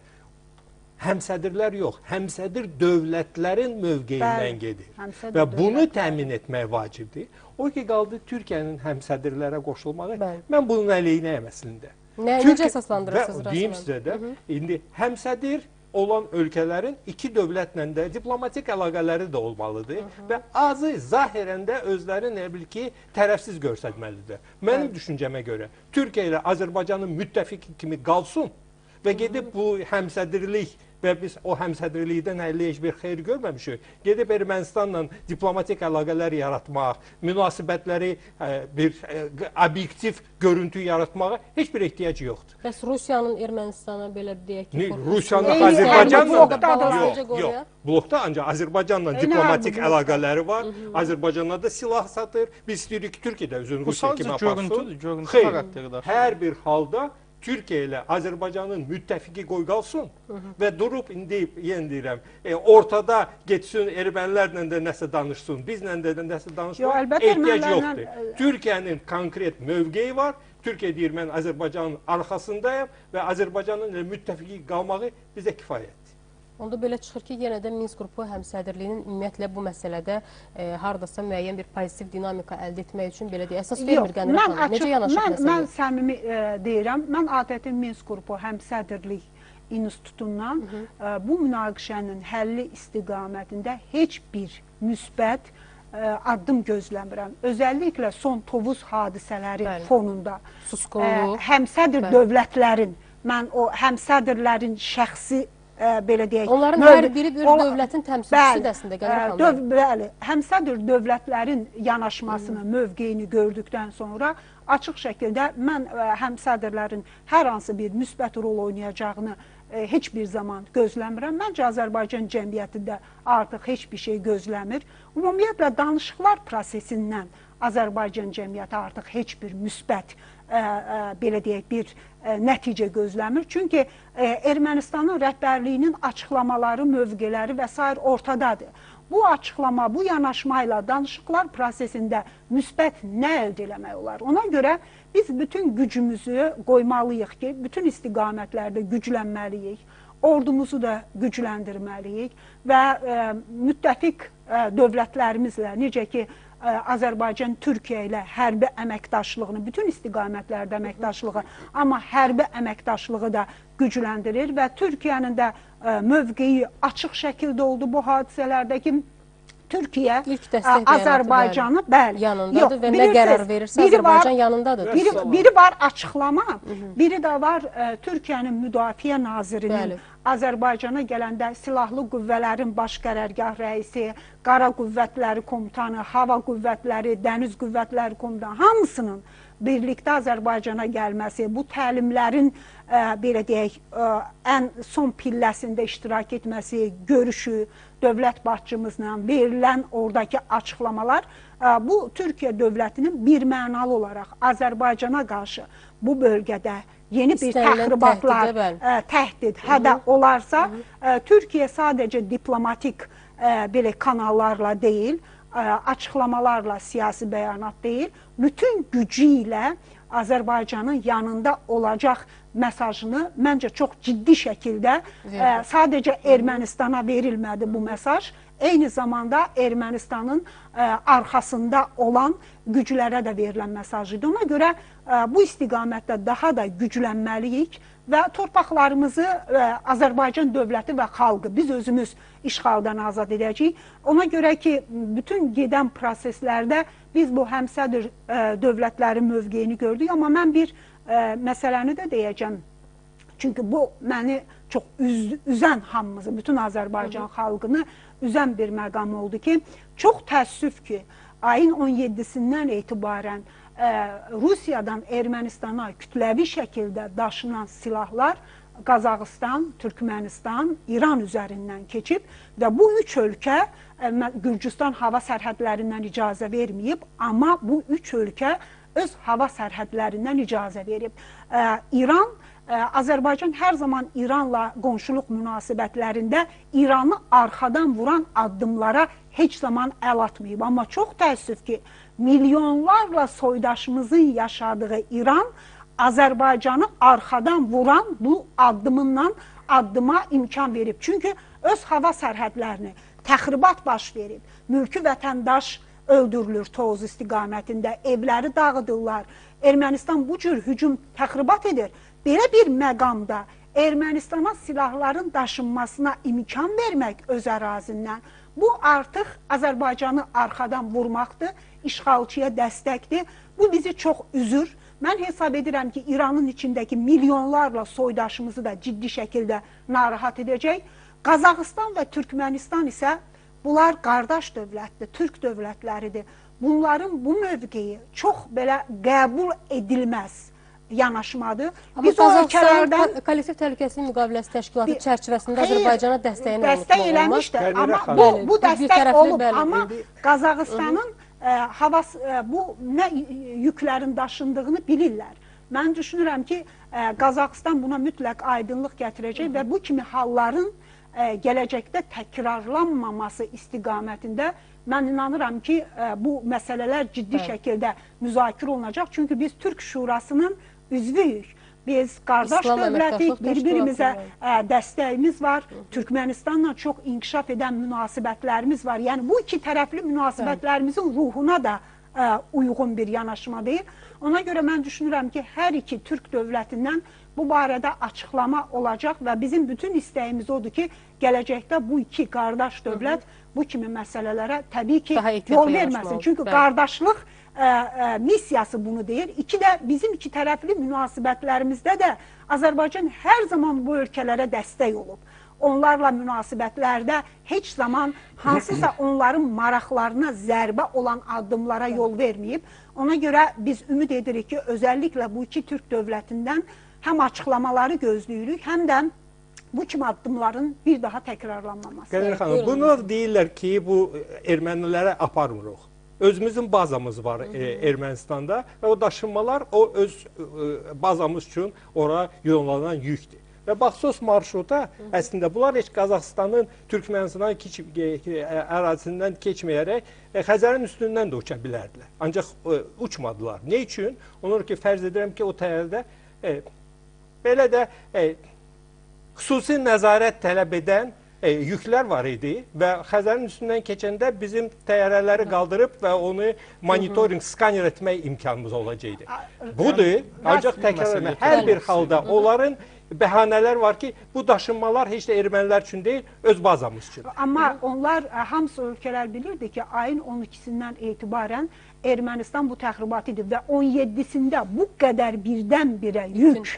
həmsədirlər yox, həmsədir dövlətlərin mövqeyindən gedir. Və bunu təmin etmək vacibdir. O ki, qaldı Türkiyənin həmsədirlərə qoşulmağı, mən bunun əleyhinəyəm əslində. Necə əsaslandırırsınız? Deyim sizə də, indi həmsədir olan ölkələrin iki dövlətlə də diplomatik əlaqələri də olmalıdır və azı zahirən də özlərini elə bil ki, tərəfsiz göstərməlidir. Mənim düşüncəmə görə Türkiyə ilə Azərbaycanın müttəfiqi kimi qalsın və gedib bu həmsədirlik və biz o həmsədrlikdən əldə heç bir xeyir görməmişik. Gedib Ermənistanla diplomatik əlaqələr yaratmaq, münasibətləri bir obyektiv görüntü yaratmağa heç bir ehtiyac yoxdur. Bəs Rusiyanın Ermənistana belə deyək ki, Rusiyanın Azərbaycanla yox, blokda ancaq Azərbaycanla diplomatik əlaqələri var. Azərbaycanla da silah satır. Biz istəyirik ki, Türkiyə də özünü Rusiya kimi aparsın. Xeyr, hər bir halda Türkiyə ilə Azərbaycanın müttəfiqi qoy qalsın və durub indi yenə deyirəm, ortada getsin ermənilərlə də nəsə danışsın, bizlə də nəsə danışsın, ehtiyac yoxdur. Türkiyənin konkret mövqeyi var. Türkiyə deyir, mən Azərbaycanın arxasındayım və Azərbaycanın müttəfiqi qalmağı bizə kifayətdir. Onda belə çıxır ki, yenə də Minsk qrupu həmsədrliyinin ümumiyyətlə bu məsələdə hardasa müəyyən bir pozitiv dinamika əldə etmək üçün belə deyək, əsas vermir Qənirə xanım. Necə yanaşır məsələyə? Mən səmimi deyirəm, mən ATƏT-in Minsk qrupu həmsədrlik institutundan bu münaqişənin həlli istiqamətində heç bir müsbət addım gözləmirəm. Özəlliklə son Tovuz hadisələri fonunda həmsədr dövlətlərin, mən o həmsədrlərin şəxsi belə deyək. Onların hər biri bir dövlətin təmsilçisidir əslində, Qənirə xanım. Bəli, həmsədr dövlətlərin yanaşmasını, mövqeyini gördükdən sonra açıq şəkildə mən həmsədrlərin hər hansı bir müsbət rol oynayacağını heç bir zaman gözləmirəm. Məncə Azərbaycan cəmiyyətində artıq heç bir şey gözləmir. Ümumiyyətlə danışıqlar prosesindən Azərbaycan cəmiyyəti artıq heç bir müsbət belə deyək, bir nəticə gözləmir. Çünki Ermənistanın rəhbərliyinin açıqlamaları, mövqeləri və s. ortadadır. Bu açıqlama, bu yanaşma ilə danışıqlar prosesində müsbət nə əldə eləmək olar? Ona görə biz bütün gücümüzü qoymalıyıq ki, bütün istiqamətlərdə güclənməliyik, ordumuzu da gücləndirməliyik və müttəfiq dövlətlərimizlə, necə ki, Azərbaycan Türkiyə ilə hərbi əməkdaşlığını, bütün istiqamətlərdə əməkdaşlığı, amma hərbi əməkdaşlığı da gücləndirir və Türkiyənin də mövqeyi açıq şəkildə oldu bu hadisələrdəki Türkiyə Azərbaycanı yanındadır və nə qərar verirsə Azərbaycan yanındadır. Biri var açıqlama, biri də var Türkiyənin Müdafiə Nazirinin Azərbaycana gələndə silahlı qüvvələrin baş qərargah rəisi, qara qüvvətləri komutanı, hava qüvvətləri, dəniz qüvvətləri komutanı hamısının birlikdə Azərbaycana gəlməsi, bu təlimlərin belə deyək, ən son pilləsində iştirak etməsi, görüşü, dövlət başçımızla verilən oradakı açıqlamalar bu Türkiyə dövlətinin bir mənalı olaraq Azərbaycana qarşı bu bölgədə yeni bir təxribatlar, təhdid, hədə olarsa, Türkiyə sadəcə diplomatik belə kanallarla deyil, açıqlamalarla siyasi bəyanat deyil, bütün gücü ilə Azərbaycanın yanında olacaq mesajını məncə çox ciddi şəkildə sadəcə Ermənistana verilmədi bu mesaj. Eyni zamanda Ermənistanın arxasında olan güclərə də verilən mesajıdır. Ona görə bu istiqamətdə daha da güclənməliyik və torpaqlarımızı Azərbaycan dövləti və xalqı biz özümüz işğaldan azad edəcəyik. Ona görə ki, bütün gedən proseslərdə biz bu həmsədr dövlətlərin mövqeyini gördük. Amma mən bir məsələni də deyəcəm. Çünki bu məni çox üzən hamımızı, bütün Azərbaycan xalqını üzən bir məqam oldu ki, çox təəssüf ki, ayın 17-sindən etibarən Rusiyadan Ermənistana kütləvi şəkildə daşınan silahlar Qazaxıstan, Türkmənistan, İran üzərindən keçib və bu üç ölkə Gürcüstan hava sərhədlərindən icazə verməyib, amma bu üç ölkə öz hava sərhədlərindən icazə verib. İran, Azərbaycan hər zaman İranla qonşuluq münasibətlərində İranı arxadan vuran addımlara heç zaman əl atmayıb. Amma çox təəssüf ki, milyonlarla soydaşımızın yaşadığı İran Azərbaycanı arxadan vuran bu addıma imkan verib. Çünki öz hava sərhədlərini təxribat baş verib, mülki vətəndaş öldürülür Tovuz istiqamətində, evləri dağıdırlar. Ermənistan bu cür hücum təxribat edir. Belə bir məqamda Ermənistana silahların daşınmasına imkan vermək öz ərazindən, bu artıq Azərbaycanı arxadan vurmaqdır, işğalçıya dəstəkdir. Bu bizi çox üzür. Mən hesab edirəm ki, İranın içindəki milyonlarla soydaşımızı da ciddi şəkildə narahat edəcək. Qazaxıstan və Türkmənistan isə bunlar qardaş dövlətdir, Türk dövlətləridir. Bunların bu mövqeyi çox belə qəbul edilməz yanaşmadır. Biz o ölkələrdən kollektiv təhlükəsizlik müqaviləsi təşkilatı çərçivəsində Azərbaycana dəstəyini dəstək eləmişdir. Amma bu dəstək olub, amma Qazaxıstanın bu nə yüklərin daşındığını bilirlər. Mən düşünürəm ki, Qazaxıstan buna mütləq aydınlıq gətirəcək və bu kimi halların gələcəkdə təkrarlanmaması istiqamətində mən inanıram ki, bu məsələlər ciddi şəkildə müzakirə olunacaq. Çünki biz Türk Şurasının üzvüyük. Biz qardaş dövlətik, bir-birimizə dəstəyimiz var. Türkmənistanla çox inkişaf edən münasibətlərimiz var. Yəni, bu iki tərəfli münasibətlərimizin ruhuna da uyğun bir yanaşma deyil. Ona görə mən düşünürəm ki, hər iki Türk dövlətindən bu barədə açıqlama olacaq və bizim bütün istəyimiz odur ki, gələcəkdə bu iki qardaş dövlət bu kimi məsələlərə təbii ki, yol verməsin. Çünki qardaşlıq missiyası bunu deyir. Bizim iki tərəfli münasibətlərimizdə də Azərbaycan hər zaman bu ölkələrə dəstək olub. Onlarla münasibətlərdə heç zaman hansısa onların maraqlarına zərbə olan addımlara yol verməyib. Ona görə biz ümid edirik ki, özəlliklə bu iki Türk dövlətindən həm açıqlamaları gözləyirik, həm də bu kimi addımların bir daha təkrarlanmaması. Qədir xanım, bunu deyirlər ki, bu ermənilərə aparmırıq. Özümüzün bazamız var Ermənistanda və o daşınmalar o öz bazamız üçün ora yollanan yükdür. Və Baxsos marşruta əslində bunlar heç Qazaxıstanın Türkmənistanın ərazisindən keçməyərək Xəzərin üstündən də uça bilərdilər. Ancaq uçmadılar. Ne üçün? Onur ki, fərz edirəm ki, o təyyarədə belə də xüsusi nəzarət tələb edən yüklər var idi və Xəzərin üstündən keçəndə bizim təyyarələri qaldırıb və onu monitoring, skaner etmək imkanımız olacaqdı. Budur, ancaq təkrar etmək. Hər bir halda onların bəhanələr var ki, bu daşınmalar heç də ermənilər üçün deyil, öz bazamız üçün. Amma onlar, hamısı ölkələr bilirdi ki, ayın 12-sindən etibarən Ermənistan bu təxribat edib və 17-sində bu qədər birdən-birə yük,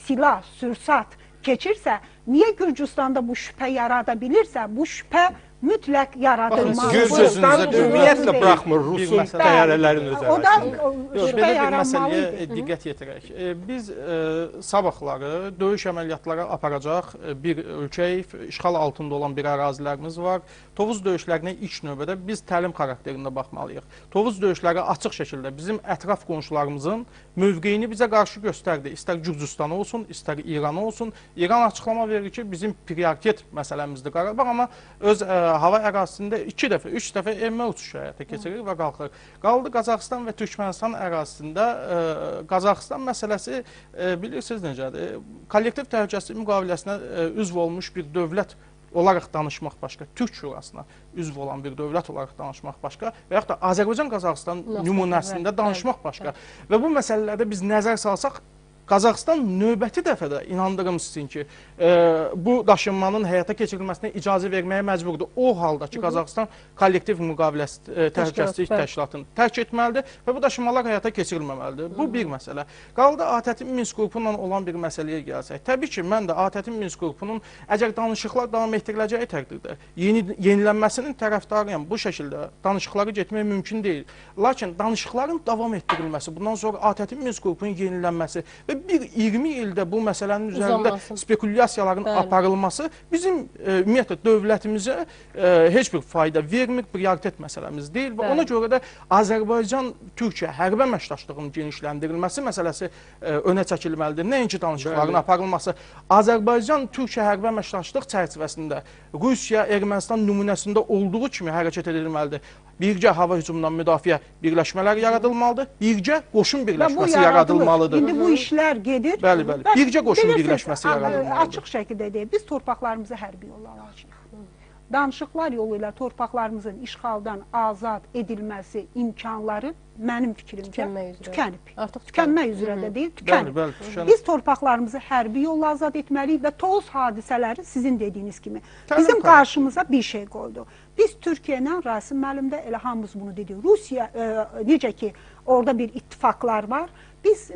silah, sürsat keçirsə, niyə Gürcüstanda bu şübhə yarada bilirsə, bu şübhə mütləq yaradılmalıdır. Gürcüstan ümumiyyətlə buraxmır Rusun məsələ- təyyarələrin O üzərinə. da Yox, şübhə belə bir yaranmalı məsələyə idi. diqqət yetirək. Biz sabahları döyüş əməliyyatları aparacaq bir ölkəyik, işğal altında olan bir ərazilərimiz var. Tovuz döyüşlərinə ilk növbədə biz təlim xarakterində baxmalıyıq. Tovuz döyüşləri açıq şəkildə bizim ətraf qonşularımızın mövqeyini bizə qarşı göstərdi. İstər Gürcüstan olsun, istər İran olsun. İran açıqlama verir ki, bizim prioritet məsələmizdir Qarabağ, amma öz hava ərazisində 2 dəfə, 3 dəfə enmə uçuşu həyata keçirir və qalxır. Qaldı Qazaxıstan və Türkmənistan ərazisində Qazaxıstan məsələsi bilirsiniz necədir? Kollektiv təhlükəsizlik müqaviləsinə üzv olmuş bir dövlət olaraq danışmaq başqa, Türk Şurasına üzv olan bir dövlət olaraq danışmaq başqa və yaxud da Azərbaycan-Qazaxıstan nümunəsində danışmaq başqa. Və bu məsələlərdə biz nəzər salsaq, Qazaxıstan növbəti dəfədə inandırım sizin ki, bu daşınmanın həyata keçirilməsinə icazə verməyə məcburdur. O halda ki, Qazaxıstan kollektiv müqaviləsi təhlükəsizlik təşkilatını tərk etməlidir və bu daşınmalar həyata keçirilməməlidir. Bu bir məsələ. Qaldı ATƏT-in Minsk qrupundan olan bir məsələyə gəlsək. Təbii ki, mən də ATƏT-in Minsk qrupunun əgər danışıqlar davam etdiriləcəyi təqdirdə yenilənməsinin tərəfdarıyam. Bu şəkildə danışıqları getmək mümkün deyil. Lakin danışıqların davam etdirilməsi, bundan sonra ATƏT-in Minsk qrupunun yenilənməsi və bir 20 ildə bu məsələnin üzərində spekulyasiyaların aparılması bizim ümumiyyətlə dövlətimizə heç bir fayda vermir, prioritet məsələmiz deyil və ona görə də Azərbaycan-Türkiyə hərbi əməkdaşlığının genişləndirilməsi məsələsi önə çəkilməlidir. Nəinki danışıqların aparılması. Azərbaycan-Türkiyə hərbi əməkdaşlıq çərçivəsində Rusiya-Ermənistan nümunəsində olduğu kimi hərəkət edilməlidir. Birgə hava hücumundan müdafiə birləşmələri yaradılmalıdır. Birgə qoşun birləşməsi yaradılmalıdır. İndi bu işlər gedir. Bəli, bəli. Birgə qoşun birləşməsi yaradılmalıdır. Açıq şəkildə deyək, biz torpaqlarımızı hərbi yolla alacağıq. Danışıqlar yolu ilə torpaqlarımızın işğaldan azad edilməsi imkanları mənim fikrimcə tükənib. Tükənmək üzrə də deyil, tükənib. Biz torpaqlarımızı hərbi yolla azad etməliyik və Tovuz hadisələri sizin dediyiniz kimi bizim qarşımıza bir şey qoydu. Biz Türkiyə ilə Rasim müəllim də elə hamımız bunu dedik. Rusiya necə ki orada bir ittifaqlar var.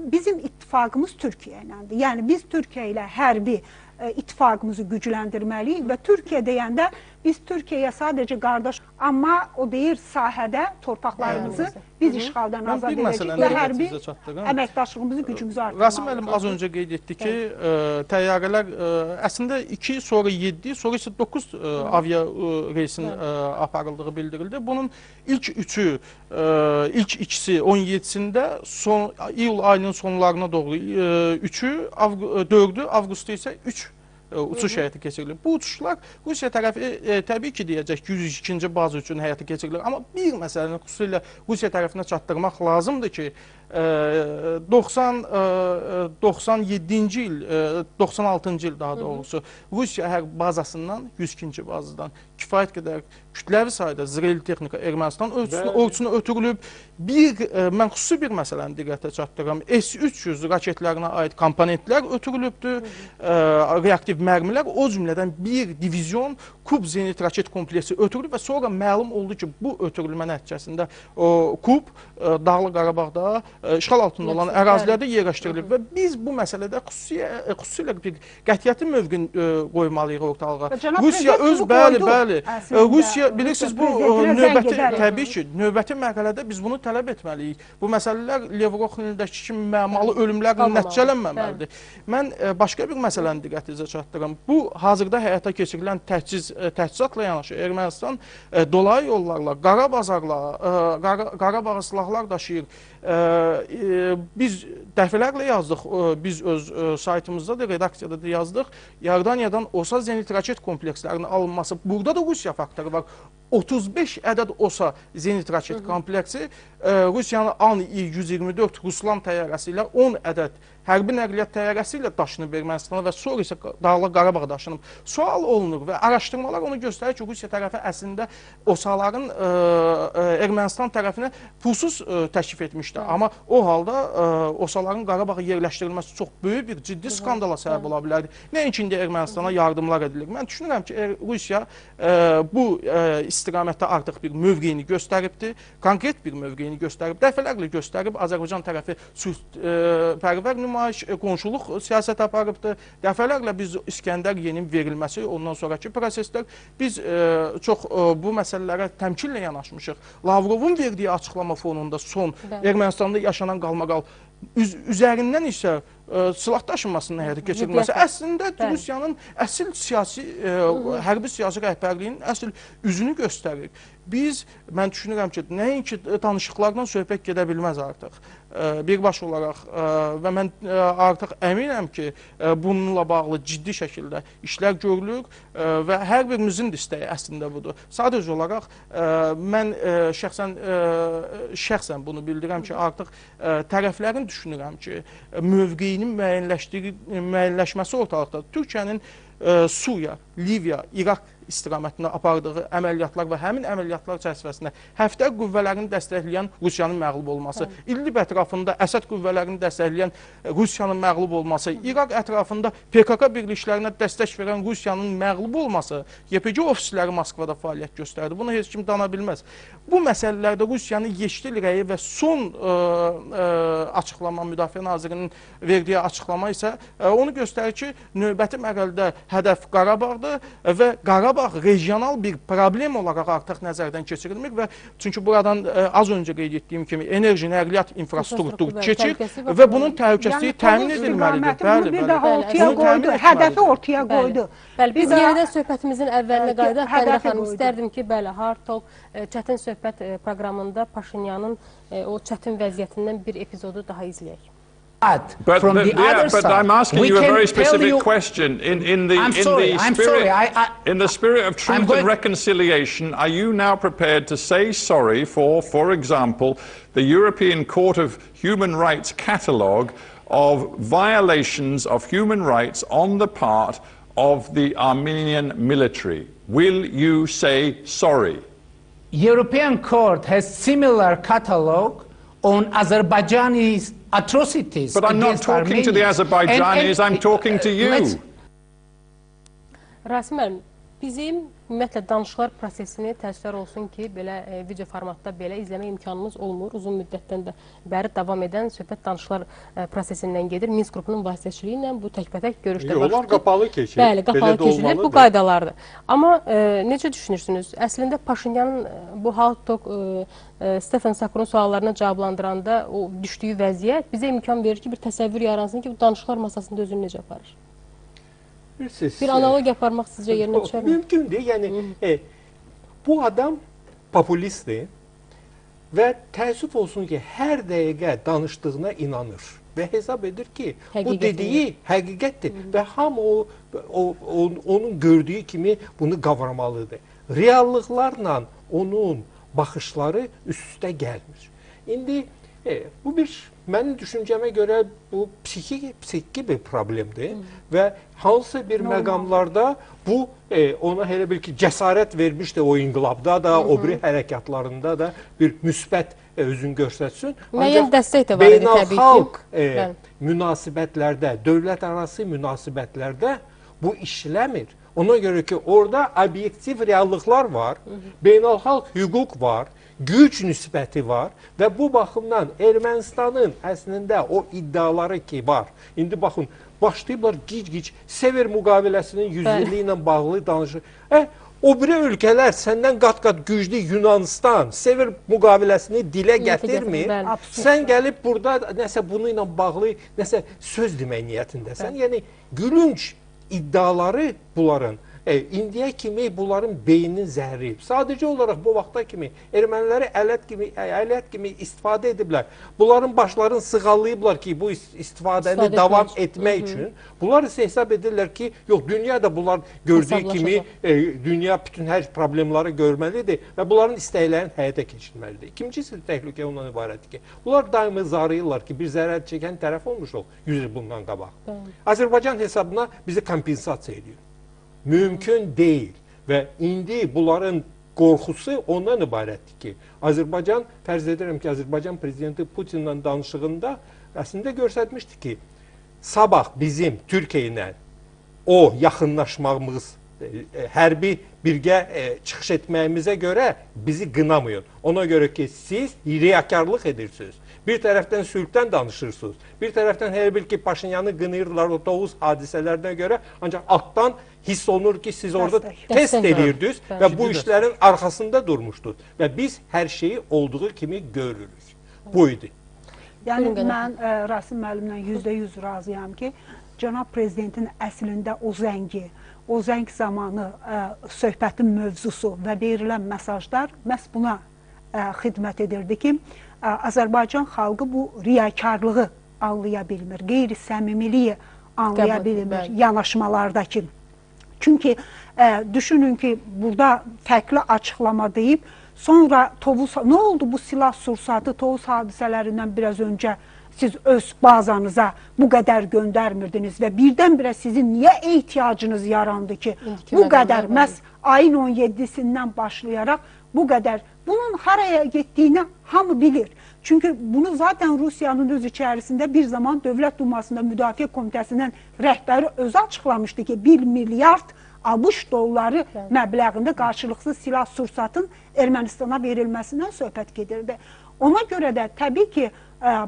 Bizim ittifaqımız Türkiyə iləndir. Yəni biz Türkiyə ilə hərbi ittifaqımızı gücləndirməliyik və Türkiyə deyəndə biz Türkiyəyə sadəcə qardaş, amma o deyir sahədə torpaqlarımızı biz işğaldan azad edəcəyik və hərbi əməkdaşlığımızı, gücümüzü artırmalıyıq. Rasim müəllim az öncə qeyd etdi ki, təyyarələr əslində 2, sonra 7, sonra isə 9 avia reysin aparıldığı bildirildi. Bunun ilk 3-ü, ilk ikisi 17-sində iyul ayının sonlarına doğru 3-ü, 4-ü, avqustda isə 3 uçuş həyata keçirilir. Bu uçuşlar Rusiya tərəfi təbii ki deyəcək ki, 102-ci bazı üçün həyata keçirilir. Amma bir məsələni xüsusilə Rusiya tərəfinə çatdırmaq lazımdır ki, 97-ci il, 96-cı il daha doğrusu Rusiya hərb bazasından 102-ci bazadan kifayət qədər kütləvi sayda zirehli texnika Ermənistan ordusuna ötürülüb. Mən xüsusi bir məsələni diqqətə çatdırıram. S-300 raketlərinə aid komponentlər ötürülübdür, reaktiv mərmilər, o cümlədən bir divizyon Kub zenit raket kompleksi ötürülüb və sonra məlum oldu ki, bu ötürülmə nəticəsində Kub Dağlıq Qarabağda işğal altında olan ərazilərdə yerləşdirilib və biz bu məsələdə xüsusilə bir qətiyyətli mövqe qoymalıyıq ortalığa. Rusiya öz, bəli, Rusiya, bilirsiniz, bu növbəti, təbii ki, növbəti mərhələdə biz bunu tələb etməliyik. Bu məsələlər Levroxnildəki kimi məmalı ölümlərlə nəticələnməməlidir. Mən başqa bir məsələni diqqətinizə çatdırıram. Bu, hazırda həyata keçirilən təchizatla yanaşı Ermənistan dolayı yollarla, qara bazarla, Qarabağa silahlar daşıyır. Biz dəfələrlə yazdıq, biz öz saytımızda da, redaksiyada da yazdıq. Yordaniyadan OSA zenit raket komplekslərinin alınması, burada da Rusiya faktoru var. 35 ədəd OSA zenit raket kompleksi Rusiyanın An-124 Ruslan təyyarəsi ilə 10 ədəd hərbi nəqliyyat təyyarəsi ilə daşınıb Ermənistana və sonra isə Dağlıq Qarabağa daşınıb. Sual olunur və araşdırmalar onu göstərir ki, Rusiya tərəfi əslində OSA-ların Ermənistan tərəfinə pulsuz təklif etmişdi. Amma o halda OSA-ların Qarabağa yerləşdirilməsi çox böyük bir ciddi skandala səbəb ola bilərdi. Nəinki indi Ermənistana yardımlar edilir. Mən düşünürəm ki, Rusiya bu istiqamətdə artıq bir mövqeyini göstəribdir, konkret bir mövqeyini göstərib, dəfələrlə göstərib, Azərbaycan tərəfi sülhpərvər nümayiş, qonşuluq siyasət aparıbdır, dəfələrlə biz İskəndər yenin verilməsi, ondan sonraki proseslər, biz çox bu məsələlərə təmkinlə yanaşmışıq. Lavrovun verdiyi açıqlama fonunda son Ermənistanda yaşanan qalmaqal üzərindən isə silah daşınmasının həyata keçirilməsi əslində Rusiyanın əsl siyasi, hərbi siyasi rəhbərliyinin əsl üzünü göstərir. Mən düşünürəm ki, nəinki danışıqlardan söhbət gedə bilməz artıq. Birbaşa olaraq və mən artıq əminəm ki, bununla bağlı ciddi şəkildə işlər görülür və hər birimizin də istəyi əslində budur. Sadəcə olaraq mən şəxsən bunu bildirəm ki, artıq tərəflərin düşünürəm ki, mövqeyinin müəyyənləşməsi ortalıqda. Türkiyənin Suriya, Liviya, İraq istiqamətində apardığı əməliyyatlar və həmin əməliyyatlar çərçivəsində həftə qüvvələrini dəstəkləyən Rusiyanın məğlub olması, İdlib ətrafında Əsəd qüvvələrini dəstəkləyən Rusiyanın məğlub olması, İraq ətrafında PKK birliklərinə dəstək verən Rusiyanın məğlub olması, YPG ofisləri Moskvada fəaliyyət göstərdi. Bunu heç kim dana bilməz. Bu məsələlərdə Rusiyanın yeşil rəyi və son açıqlama, Müdafiə Nazirinin verdiyi açıqlama isə onu göstərir ki, növbəti mərhələdə hədəf Qarabağdır və Qarabağ regional bir problem olaraq artıq nəzərdən keçirilmir və çünki buradan az öncə qeyd etdiyim kimi enerji, nəqliyyat infrastrukturu keçir və bunun təhlükəsizliyi təmin edilməlidir. Bunu bir daha ortaya qoydu, hədəfi ortaya qoydu. Bəli, biz yenidən söhbətimizin əvvəlinə qayıdaq. Fəridə xanım, istərdim ki, bəli, Hard Talk çətin söhbət proqramında Paşinyanın o çətin vəziyyətindən bir epizodu daha izləyək. But I'm asking you a very specific question. In the spirit of truth and reconciliation, are you now prepared to say sorry for example, the European Court of Human Rights catalogue of violations of human rights on the part of the Armenian military? Will you say sorry? European Court has similar catalogue on Azerbaijani's atrocities. But I'm not talking to the Azerbaijanis, I'm talking to you. Rasim müəllim, bizim ümumiyyətlə danışıqlar prosesini təəssüflər olsun ki, belə video formatda belə izləmək imkanımız olmur. Uzun müddətdən də bəri davam edən söhbət danışıqlar prosesindən gedir. Minsk qrupunun vasitəçiliyi ilə bu təkbətək görüşdə baş Onlar qapalı keçir. Bəli, qapalı keçilir. Bu qaydalardır. Amma necə düşünürsünüz? Əslində Paşinyanın bu Hard Talk Stefan Sakurun suallarına cavablandıranda o düşdüyü vəziyyət bizə imkan verir ki, bir təsəvvür yaransın ki, bu danışıqlar masasında özünü necə aparır? Bir analogiya aparmaq sizcə yerinə düşər mi? Mümkündür. Yəni, bu adam populistdir və təəssüf olsun ki, hər dəqiqə danışdığına inanır və hesab edir ki, bu dediyi həqiqətdir və hamı onun gördüyü kimi bunu qavramalıdır. Reallıqlarla onun baxışları üst-üstə gəlmir. İndi bu mənim düşüncəmə görə bu psixi bir problemdir və hansısa bir məqamlarda bu ona elə bil ki, cəsarət vermişdir o inqilabda da, o biri hərəkatlarında da bir müsbət özünü göstərsin. Müəyyən dəstək də var idi təbii ki. Beynəlxalq münasibətlərdə, dövlət arası münasibətlərdə bu işləmir. Ona görə ki, orada obyektiv reallıqlar var, beynəlxalq hüquq var, güc nisbəti var və bu baxımdan Ermənistanın əslində o iddiaları ki var. İndi baxın, başlayıblar gic-gic Sever müqaviləsinin 100 illiyi ilə bağlı danışır. O biri ölkələr səndən qat-qat güclü Yunanistan Sever müqaviləsini dilə gətirmir. Sən gəlib burada nəsə bunu ilə bağlı nəsə söz demək niyyətindəsən. Yəni gülünc iddiaları bunların indiyə kimi bunların beynini zəhərləyib. Sadəcə olaraq bu vaxta kimi erməniləri ələt kimi istifadə ediblər. Bunların başlarını sığallayıblar ki, bu istifadəni davam etmək üçün. Bunlar isə hesab edirlər ki, yox, dünya da bunlar gördüyü kimi dünya bütün hər problemləri görməlidir və bunların istəklərini həyata keçirməlidir. İkincisi təhlükə ondan ibarətdir ki, bunlar daimi zarıyırlar ki, bir zərər çəkən tərəf olmuşuq 100 il bundan qabaq. Azərbaycan hesabına bizi kompensasiya edir. Mümkün deyil və indi bunların qorxusu ondan ibarətdir ki, Azərbaycan, fərz edirəm ki, Azərbaycan prezidenti Putinlə danışığında əslində göstərmişdi ki, sabah bizim Türkiyə ilə o yaxınlaşmağımız hərbi birgə çıxış etməyimizə görə bizi qınamayın. Ona görə ki, siz riyakarlıq edirsiniz. Bir tərəfdən sülhdən danışırsınız. Bir tərəfdən hər bil ki, Paşinyanı qınayırdılar o Tovuz hadisələrinə görə. Ancaq altdan hiss olunur ki, siz orada test edirdiniz və bu işlərin arxasında durmuşdunuz. Və biz hər şeyi olduğu kimi görürük. Bu idi. Yəni, mən Rasim müəllimlə %100 razıyam ki, Cənab Prezidentin əslində o zəng zamanı söhbətin mövzusu və verilən mesajlar məhz buna xidmət edirdi ki, Azərbaycan xalqı bu riyakarlığı anlaya bilmir, qeyri-səmimiliyi anlaya bilmir yanaşmalardakı. Çünki düşünün ki, burada fərqli açıqlama deyib, sonra nə oldu bu silah sursatı Tovuz hadisələrindən biraz öncə siz öz bazanıza bu qədər göndərmirdiniz və birdən-birə sizin niyə ehtiyacınız yarandı ki, bu qədər məhz ayın 17-sindən başlayaraq bu qədər, bunun haraya getdiyini hamı bilir. Çünki bunu zaten Rusiyanın öz içərisində bir zaman Dövlət Dumasında Müdafiə Komitəsinin rəhbəri özü açıqlamışdı ki, 1 milyard ABŞ dolları məbləğində qarşılıqsız silah sursatın Ermənistana verilməsindən söhbət gedirdi. Ona görə də təbii ki,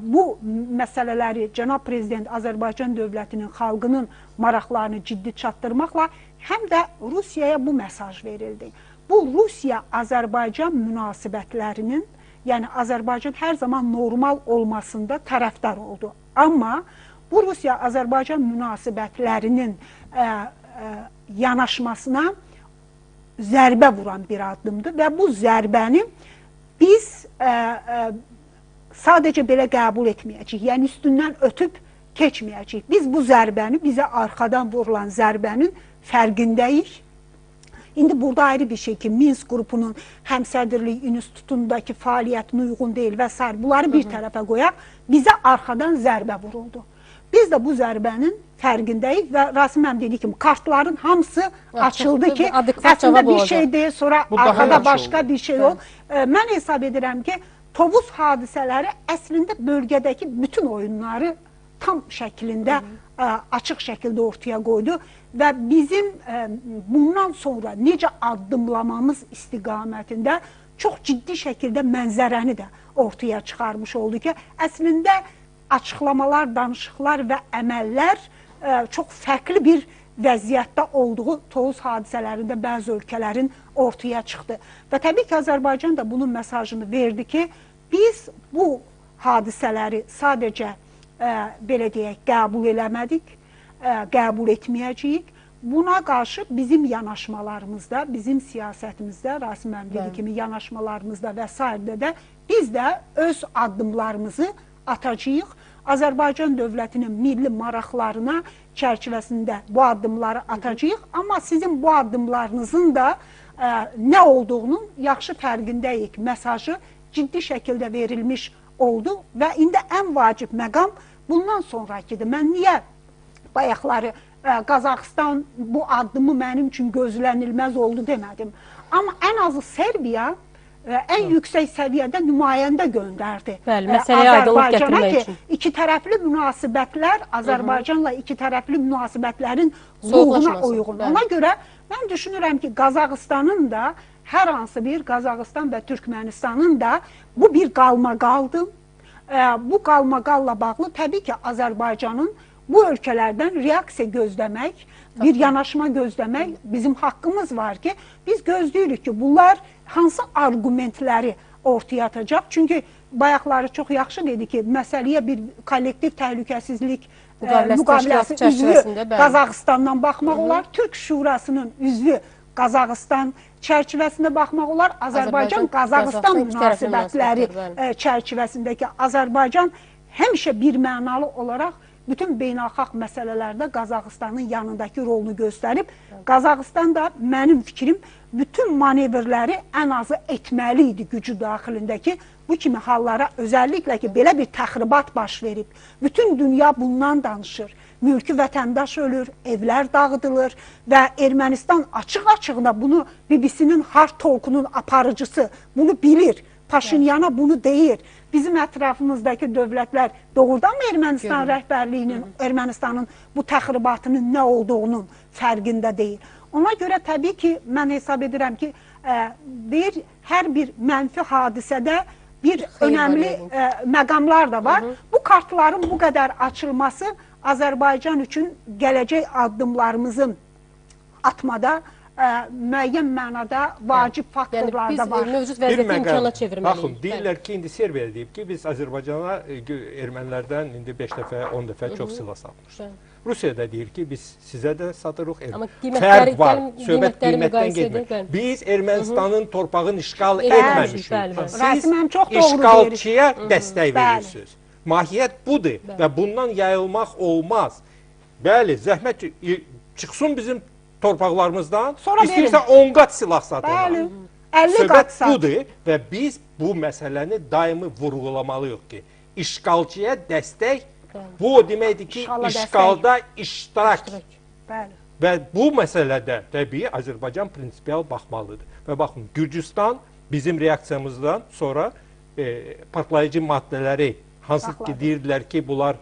bu məsələləri Cənab Prezident Azərbaycan dövlətinin, xalqının maraqlarını ciddi çatdırmaqla həm də Rusiyaya bu mesaj verildi. Bu Rusiya-Azərbaycan münasibətlərinin, yəni Azərbaycan hər zaman normal olmasında tərəfdar oldu. Amma bu Rusiya-Azərbaycan münasibətlərinin yanaşmasına zərbə vuran bir addımdır və bu zərbəni biz sadəcə belə qəbul etməyəcəyik, yəni üstündən ötüb keçməyəcəyik. Biz bu zərbəni, bizə arxadan vurulan zərbənin fərqindəyik. İndi burada ayrı bir şey ki, Minsk qrupunun həmsədrlik institutundakı fəaliyyətinə uyğun deyil və s. Bunları bir tərəfə qoyaq, bizə arxadan zərbə vuruldu. Biz də bu zərbənin fərqindəyik və Rasim həm dediyi kimi, kartların hamısı açıldı ki, əslində bir şey deyil, sonra arxada başqa bir şey ol. Mən hesab edirəm ki, Tovuz hadisələri əslində bölgədəki bütün oyunları tam şəklində, açıq şəkildə ortaya qoydu və bizim bundan sonra necə addımlamamız istiqamətində çox ciddi şəkildə mənzərəni də ortaya çıxarmış oldu ki, əslində açıqlamalar, danışıqlar və əməllər çox fərqli bir vəziyyətdə olduğu Tovuz hadisələrində bəzi ölkələrin ortaya çıxdı. Və təbii ki, Azərbaycan da bunun mesajını verdi ki, biz bu hadisələri sadəcə belə deyək, qəbul eləmədik, qəbul etməyəcəyik. Buna qarşı bizim yanaşmalarımızda, bizim siyasətimizdə, Rasim mənim dediyi kimi yanaşmalarımızda və s. də biz də öz addımlarımızı atacağıq. Azərbaycan dövlətinin milli maraqlarına çərçivəsində bu addımları atacağıq. Amma sizin bu addımlarınızın da nə olduğunun yaxşı fərqindəyik mesajı ciddi şəkildə verilmiş oldu və indi ən vacib məqam bundan sonrakidir. Mən niyə bayaqları Qazaxıstan bu addımı mənim üçün gözlənilməz oldu demədim. Amma ən azı Serbiya ən yüksək səviyyədə nümayəndə göndərdi. Azərbaycana ki, iki tərəfli münasibətlər, Azərbaycanla iki tərəfli münasibətlərin ruhuna uyğun. Ona görə mən düşünürəm ki, Qazaxıstanın da, hər hansı bir Qazaxıstan və Türkmenistanın da bu bir qalmaqaldır. Bu qalmaqalla bağlı təbii ki, Azərbaycanın bu ölkələrdən reaksiya gözləmək, bir yanaşma gözləmək bizim haqqımız var ki, biz gözləyirik ki, bunlar hansı argumentləri ortaya atacaq? Çünki bayaqları çox yaxşı dedi ki, məsələyə bir kollektiv təhlükəsizlik müqaviləsi üzvü Qazaxıstandan baxmaq olar, Türk Şurasının üzvü Qazaxıstan çərçivəsində baxmaq olar, Azərbaycan-Qazaxıstan münasibətləri çərçivəsindəki Azərbaycan həmişə bir mənalı olaraq bütün beynəlxalq məsələlərdə Qazaxıstanın yanındakı rolunu göstərib. Qazaxıstan da mənim fikrim bütün manevrləri ən azı etməli idi gücü daxilindəki bu kimi hallara, özəlliklə ki, belə bir təxribat baş verib. Bütün dünya bundan danışır. Mülki vətəndaş ölür, evlər dağıdılır və Ermənistan açıq-açığına bunu BBC-nin Hard Talk-unun aparıcısı bunu bilir. Paşinyana bunu deyir. Bizim ətrafımızdakı dövlətlər doğrudan mı Ermənistan rəhbərliyinin, Ermənistanın bu təxribatının nə olduğunun fərqində deyil. Ona görə təbii ki, mən hesab edirəm ki, deyir, hər bir mənfi hadisədə bir önəmli məqamlar da var. Bu kartların bu qədər açılması Azərbaycan üçün gələcək addımlarımızın atmada müəyyən mənada vacib faktorlar da var. Biz mövcud vəziyyəti imkana çevirməliyik. Baxın, deyirlər ki, indi Serbiya deyib ki, biz Azərbaycana ermənilərdən indi 5 dəfə, 10 dəfə çox silah satmışıq. Rusiya da deyir ki, biz sizə də satırıq. Fərq var, söhbət qiymətdən getmir. Biz Ermənistanın torpağını işğal etməmişik. Siz işğalçıya dəstək verirsiniz. Mahiyyət budur və bundan yayılmaq olmaz. Bəli, zəhmət çıxsın bizim torpaqlarımızdan, istəyirsə 10 qat silah satırlar. Bəli, 50 qat Söhbət budur və biz bu məsələni daimi vurğulamalıyıq ki, işğalçıya dəstək bu o deməkdir ki, işğalda iştirak. Və bu məsələdə təbii Azərbaycan prinsipial baxmalıdır. Və baxın, Gürcüstan bizim reaksiyamızdan sonra partlayıcı maddələri hansı ki deyirdilər ki, bunlar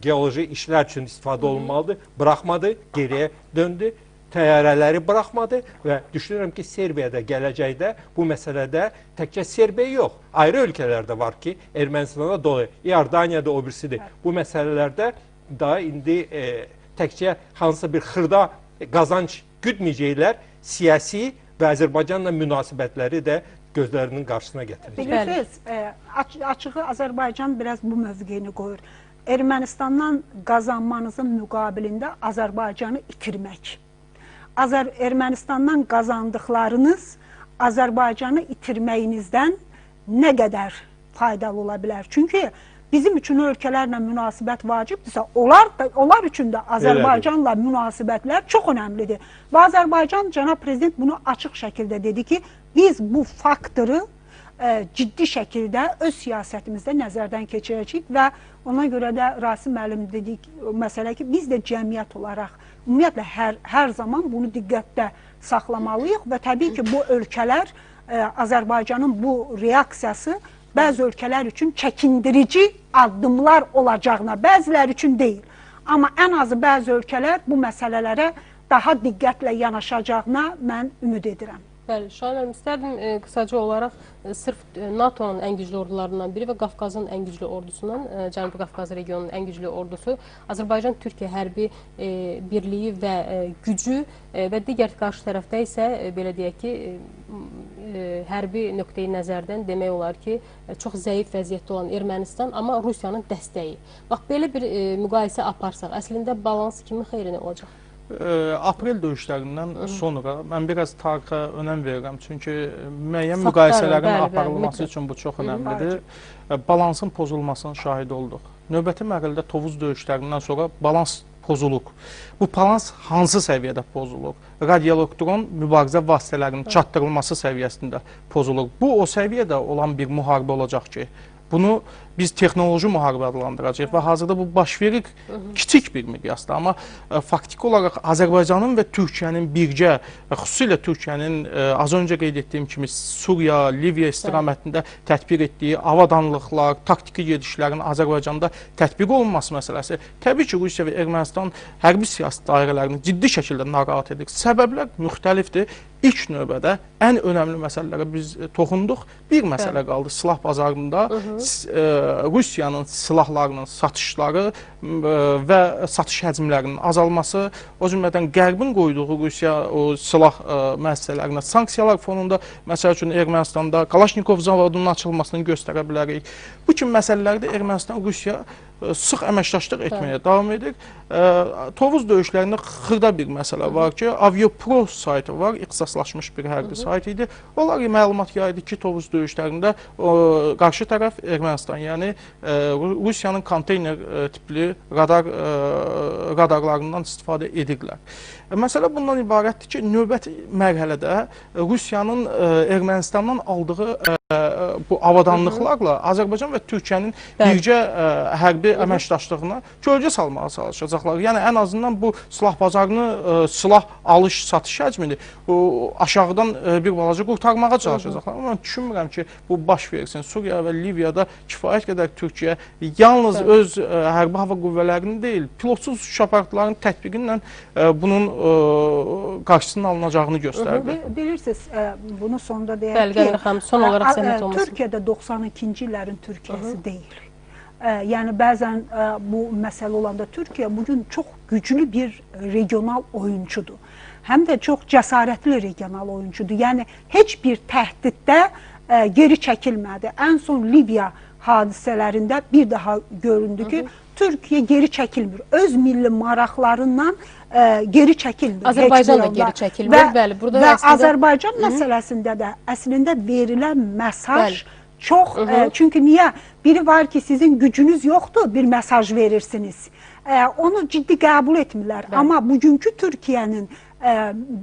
geoloji işlər üçün istifadə olunmalıdır, buraxmadı, geriyə döndü, təyyarələri buraxmadı və düşünürəm ki, Serbiyada gələcəkdə bu məsələdə təkcə Serbiya yox, ayrı ölkələr də var ki, Ermənistana dolu, İordaniyada o birisidir. Bu məsələlərdə daha indi təkcə hansısa bir xırda qazanc güdməyəcəklər, siyasi və Azərbaycanla münasibətləri də gözlərinin qarşısına gətirir. Bilirsiniz, açığı Azərbaycan biraz bu mövqeyini qoyur. Ermənistandan qazanmanızın müqabilində Azərbaycanı itirmək. Ermənistandan qazandıqlarınız Azərbaycanı itirməyinizdən nə qədər faydalı ola bilər? Çünki bizim üçün ölkələrlə münasibət vacibdirsə, onlar üçün də Azərbaycanla münasibətlər çox önəmlidir. Və Azərbaycan, cənab prezident bunu açıq şəkildə dedi ki, biz bu faktoru ciddi şəkildə öz siyasətimizdə nəzərdən keçirəcəyik və ona görə də Rasim müəllim dedik məsələ ki, biz də cəmiyyət olaraq ümumiyyətlə hər zaman bunu diqqətdə saxlamalıyıq və təbii ki, bu ölkələr, Azərbaycanın bu reaksiyası bəzi ölkələr üçün çəkindirici addımlar olacağına, bəziləri üçün deyil. Amma ən azı bəzi ölkələr bu məsələlərə daha diqqətlə yanaşacağına mən ümid edirəm. Bəli, Şahin müəllim, istərdim qısaca olaraq sırf NATO-nun ən güclü ordularından biri və Qafqazın ən güclü ordusundan, Cənubi Qafqaz regionunun ən güclü ordusu, Azərbaycan-Türkiyə hərbi birliyi və gücü və digər qarşı tərəfdə isə, belə deyək ki, hərbi nöqteyi nəzərdən demək olar ki, çox zəif vəziyyətdə olan Ermənistan, amma Rusiyanın dəstəyi. Bax, belə bir müqayisə aparsaq, əslində balans kimin xeyrinə olacaq? Aprel döyüşlərindən sonra mən biraz tarixə önəm verirəm. Çünki müəyyən müqayisələrin aparılması üçün bu çox önəmlidir. Balansın pozulmasının şahidi olduq. Növbəti mərhələdə Tovuz döyüşlərindən sonra balans pozulur. Bu balans hansı səviyyədə pozulur? Radioelektron mübarizə vasitələrinin çatdırılması səviyyəsində pozulur. Bu o səviyyədə olan bir müharibə olacaq ki, bunu biz texnoloji müharibə adlandıracağıq və hazırda bu baş verir kiçik bir miqyasda, amma faktiki olaraq Azərbaycanın və Türkiyənin birgə, xüsusilə Türkiyənin az öncə qeyd etdiyim kimi Suriya, Liviya istiqamətində tətbiq etdiyi avadanlıqlar, taktiki gedişlərin Azərbaycanda tətbiq olunması məsələsi təbii ki, Rusiya və Ermənistan hərbi siyasi dairələrini ciddi şəkildə narahat edir. Səbəblər müxtəlifdir. İlk növbədə ən önəmli məsələlərə biz toxunduq. Bir məsələ qaldı silah bazarında. Rusiyanın silahlarının satışları və satış həcmlərinin azalması, o cümlədən Qərbin qoyduğu Rusiya silah müəssisələrinə sanksiyalar fonunda, məsəl üçün Ermənistanda Kalaşnikov zavodunun açılmasını göstərə bilərik. Bu kimi məsələlərdə Ermənistan, Rusiya sıx əməkdaşlıq etməyə davam edir. Tovuz döyüşlərində xırda bir məsələ var ki, Aviopro saytı var, ixtisaslaşmış bir hərbi sayt idi. Onlar məlumat yaydı ki, Tovuz döyüşlərində qarşı tərəf Ermənistan, yəni Rusiyanın konteyner tipli radarlarından istifadə edirlər. Məsələ bundan ibarətdir ki, növbəti mərhələdə Rusiyanın Ermənistandan aldığı bu avadanlıqlarla Azərbaycan və Türkiyənin birgə hərbi əməkdaşlığına kölgə salmağa çalışacaqlar. Yəni ən azından bu silah bazarını, silah alış-satış həcmini aşağıdan bir balaca qurtarmağa çalışacaqlar. Amma düşünmürəm ki, bu baş versin. Suriya və Liviyada kifayət qədər Türkiyə yalnız öz hərbi hava qüvvələrini deyil, pilotsuz uçuş aparatlarının tətbiqi ilə bunun qarşısının alınacağını göstərdi. Bilirsiniz, bunu sonda deyək ki, Türkiyədə 92-ci illərin Türkiyəsi deyil. Yəni bəzən bu məsələ olanda Türkiyə bugün çox güclü bir regional oyuncudur. Həm də çox cəsarətli regional oyuncudur. Yəni heç bir təhdiddə geri çəkilmədi. Ən son Liviya hadisələrində bir daha göründü ki, Türkiyə geri çəkilmir. Öz milli maraqlarından geri çəkilmir. Azərbaycan da geri çəkilmir. Və Azərbaycan məsələsində də əslində verilən mesaj çox, çünki niyə? Biri var ki, sizin gücünüz yoxdur, bir mesaj verirsiniz. Onu ciddi qəbul etmirlər. Amma bugünkü Türkiyənin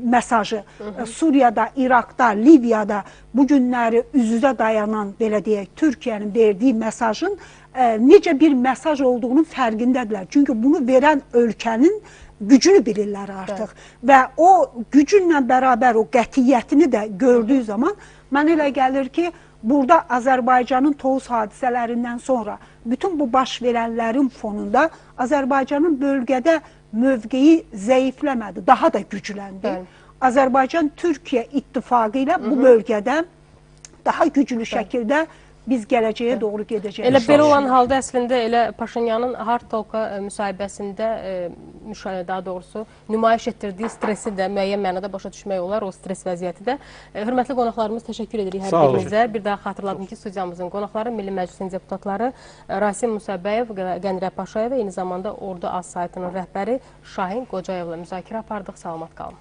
mesajı Suriyada, İraqda, Liviyada bu günləri üz-üzə dayanan, belə deyək, Türkiyənin verdiyi mesajın necə bir mesaj olduğunun fərqindədirlər. Çünki bunu verən ölkənin gücünü bilirlər artıq. Və o gücünlə bərabər o qətiyyətini də gördüyü zaman mən elə gəlir ki, burada Azərbaycanın Tovuz hadisələrindən sonra bütün bu baş verənlərin fonunda Azərbaycanın bölgədə mövqeyi zəifləmədi, daha da gücləndi. Azərbaycan Türkiyə ittifaqı ilə bu bölgədə daha güclü şəkildə biz gələcəyə doğru gedəcəyik. Elə belə olan halda əslində elə Paşinyanın Hard Talk müsahibəsində daha doğrusu nümayiş etdirdiyi stresi də müəyyən mənada başa düşmək olar, o stres vəziyyəti də. Hörmətli qonaqlarımız, təşəkkür edirik hər birinizə. Bir daha xatırladım ki, studiyamızın qonaqları Milli Məclisin deputatları Rasim Musabbəyev, Qənirə Paşayev və eyni zamanda Ordu Az saytının rəhbəri Şahin Qocayevlə müzakirə apardıq. Salamat qalın.